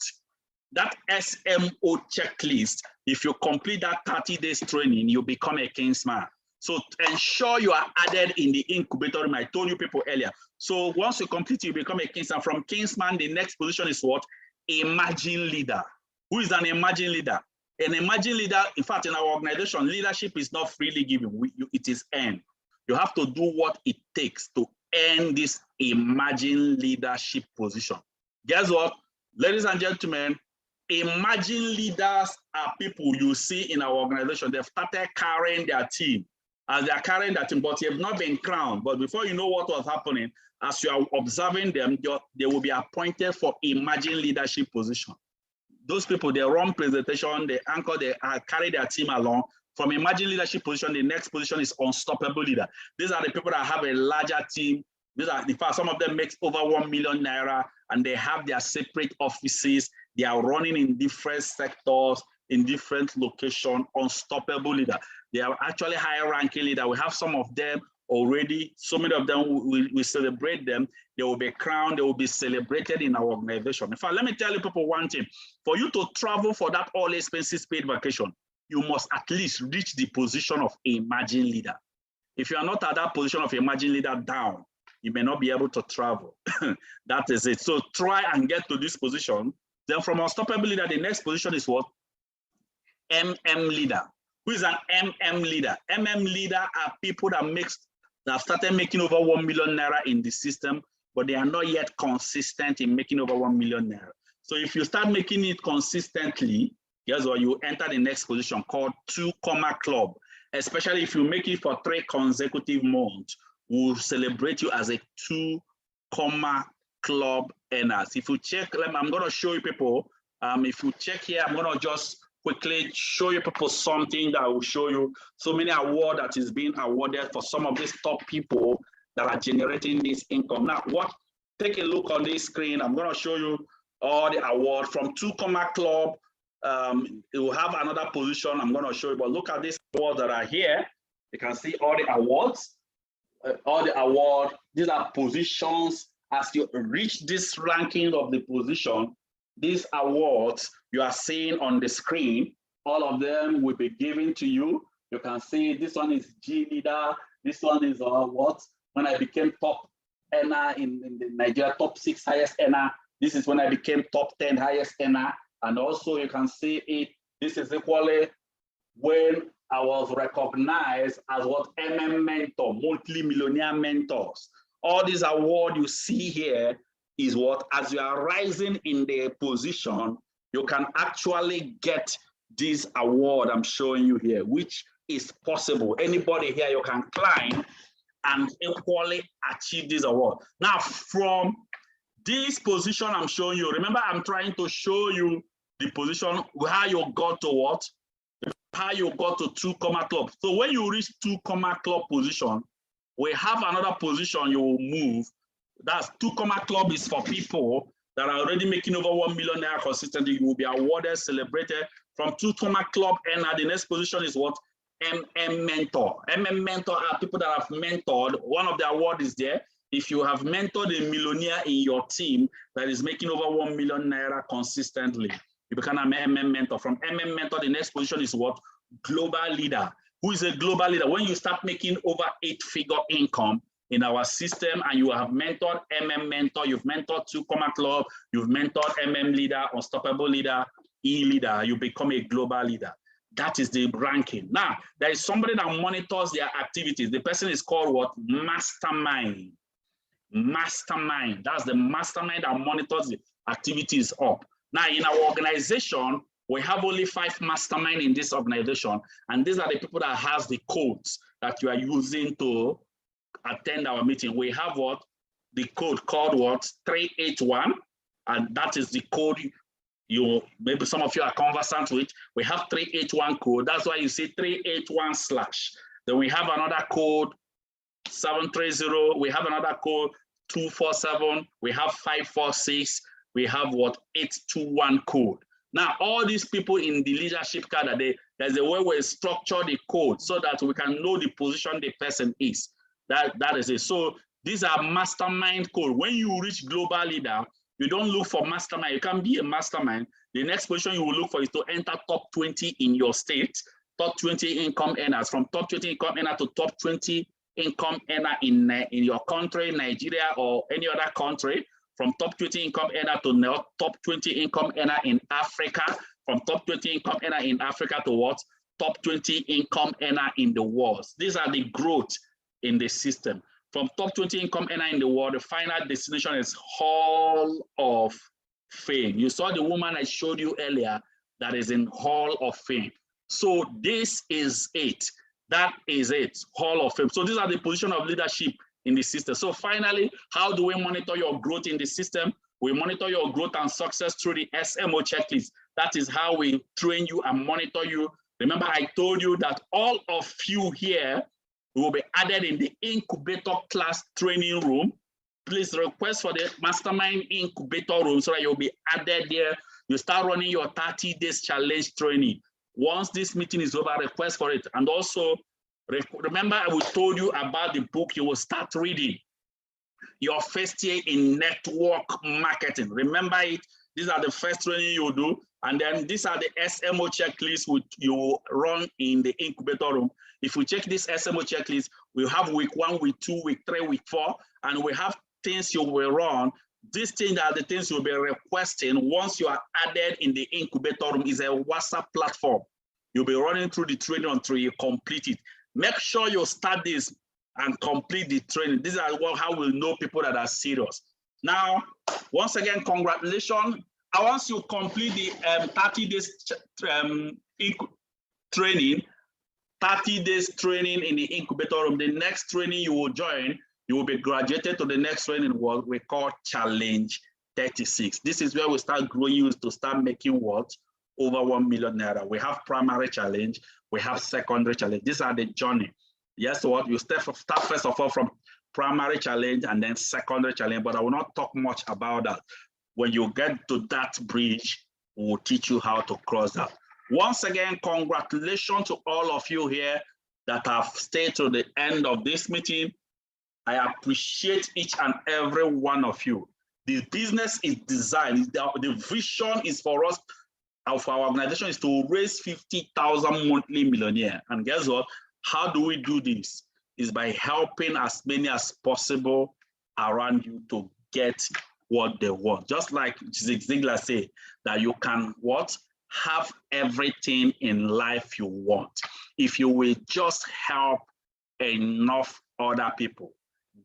That SMO checklist, if you complete that 30 days training, you become a kingsman. So ensure you are added in the incubator room. I told you people earlier. So once you complete, you become a kingsman. From kingsman, the next position is what? Emerging leader. Who is an emerging leader? An emerging leader, in fact, in our organization, leadership is not freely given. It is earned. You have to do what it takes to earn this emerging leadership position. Guess what? Ladies and gentlemen, emerging leaders are people you see in our organization. They've started carrying their team. As they are carrying that team, but they have not been crowned. But before you know what was happening, as you are observing them, they will be appointed for emerging leadership position. Those people, they run presentation, they anchor, they carry their team along. From emerging leadership position, the next position is unstoppable leader. These are the people that have a larger team. These are, in fact, some of them make over 1 million naira, and they have their separate offices. They are running in different sectors, in different locations. Unstoppable leader. They are actually higher ranking leader. We have some of them already. So many of them, we celebrate them. They will be crowned. They will be celebrated in our organization. In fact, let me tell you people one thing. For you to travel for that all expenses paid vacation, you must at least reach the position of emerging leader. If you are not at that position of emerging leader down, you may not be able to travel. That is it. So try and get to this position. Then from unstoppable leader, the next position is what? MM leader. Who is an MM leader? MM leader are people that have started making over 1 million naira in the system, but they are not yet consistent in making over 1 million naira. So if you start making it consistently, guess what? You enter the next position called 2 Comma Club. Especially if you make it for 3 consecutive months, we'll celebrate you as a 2 Comma Club earners. If you check, I'm going to show you people. If you check here, I'm going to just quickly show you people something that will show you so many awards that is being awarded for some of these top people that are generating this income. Now, take a look on this screen. I'm going to show you all the awards from 2 Comma Club. It will have another position I'm going to show you, but look at these awards that are here. You can see all the awards. These are positions. As you reach this ranking of the position, these awards you are seeing on the screen, all of them will be given to you. You can see this one is G leader. This one is what? When I became top earner in the Nigeria, top 6 highest earner. This is when I became top 10 highest earner. And also you can see it. This is equally when I was recognized as what? MM Mentor, multi-millionaire mentors. All these awards you see here is what, as you are rising in the position, you can actually get this award I'm showing you here, which is possible. Anybody here, you can climb and equally achieve this award. Now, from this position I'm showing you, remember I'm trying to show you the position, how you got to what? How you got to 2 comma club. So when you reach 2 comma club position, we have another position you will move. That's 2 comma club is for people that are already making over 1 million naira consistently. You will be awarded, celebrated. From 2 comma club, and the next position is what? MM mentor. MM mentor are people that have mentored. One of the awards is there. If you have mentored a millionaire in your team that is making over 1 million naira consistently, you become an MM mentor. From MM mentor, the next position is what? Global leader. Who is a global leader? When you start making over 8-figure income in our system and you have mentored MM mentor, you've mentored 2 comma club, you've mentored MM leader, unstoppable leader, E leader, you become a global leader. That is the ranking. Now, there is somebody that monitors their activities. The person is called what? Mastermind. Mastermind. That's the mastermind that monitors the activities up. Now, in our organization, we have only 5 mastermind in this organization, and these are the people that has the codes that you are using to attend our meeting. We have what? The code called what? 381, and that is the code you, maybe some of you are conversant with. We have 381 code. That's why you see 381/. Then we have another code 730. We have another code 247. We have 546. We have what? 821 code. Now, all these people in the leadership cadre, there's a way we structure the code so that we can know the position the person is. That is it. So these are mastermind code. When you reach global leader, you don't look for mastermind. You can be a mastermind. The next position you will look for is to enter top 20 in your state, top 20 income earners. From top 20 income earner to top 20 income earner in your country, Nigeria, or any other country. From top 20 income earner to top 20 income earner in Africa. From top 20 income earner in Africa to what? Top 20 income earner in the world. These are the growth in the system. From top 20 income earner in the world, the final destination is Hall of Fame. You saw the woman I showed you earlier that is in Hall of Fame. So this is it. That is it, Hall of Fame. So these are the position of leadership in the system. So finally, how do we monitor your growth in the system? We monitor your growth and success through the SMO checklist. That is how we train you and monitor you. Remember, I told you that all of you here will be added in the incubator class training room. Please request for the mastermind incubator room so that you'll be added there. You start running your 30 days challenge training. Once this meeting is over, request for it. And also, remember I told you about the book you will start reading. Your first year in network marketing. Remember it. These are the first training you do. And then these are the SMO checklists which you run in the incubator room. If we check this SMO checklist, we have week 1, week 2, week 3, week 4, and we have things you will run. These things are the things you'll be requesting once you are added in the incubator room. Is a WhatsApp platform. You'll be running through the training until you complete it. Make sure you start this and complete the training. This is how we'll know people that are serious. Now, once again, congratulations. Once you complete the 30 days training, 30 days training in the incubator room, the next training you will join, you will be graduated to the next training, what we call Challenge 36. This is where we start growing you to start making what? Over 1 million naira. We have primary challenge, we have secondary challenge. These are the journey. Yes, what you start first of all from primary challenge and then secondary challenge, but I will not talk much about that. When you get to that bridge, we will teach you how to cross that. Once again, congratulations to all of you here that have stayed to the end of this meeting. I appreciate each and every one of you. The business is designed, the vision is for us, of our organization is to raise 50,000 monthly millionaires. And guess what? How do we do this? Is by helping as many as possible around you to get what they want. Just like Zig Ziglar said, that you can what? Have everything in life you want. If you will just help enough other people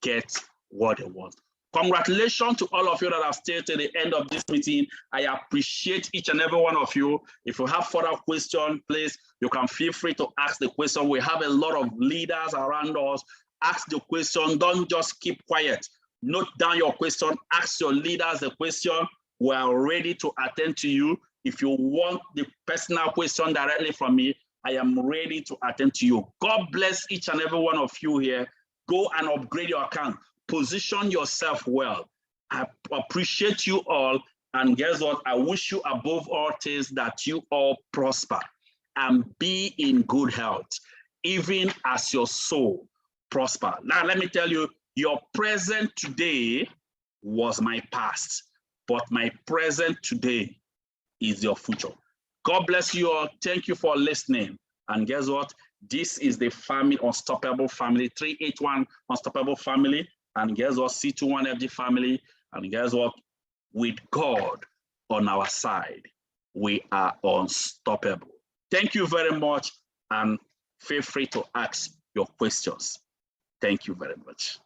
get what they want. Congratulations to all of you that have stayed to the end of this meeting. I appreciate each and every one of you. If you have further questions, please, you can feel free to ask the question. We have a lot of leaders around us. Ask the question. Don't just keep quiet. Note down your question. Ask your leaders the question. We are ready to attend to you. If you want the personal question directly from me, I am ready to attend to you. God bless each and every one of you here. Go and upgrade your account. Position yourself well. I appreciate you all. And guess what? I wish you above all things that you all prosper and be in good health, even as your soul prosper. Now, let me tell you, your present today was my past, but my present today is your future. God bless you all. Thank you for listening. And guess what? This is the family, Unstoppable Family, 381 Unstoppable Family. And guess what? C21FG family. And guess what? With God on our side, we are unstoppable. Thank you very much. And feel free to ask your questions. Thank you very much.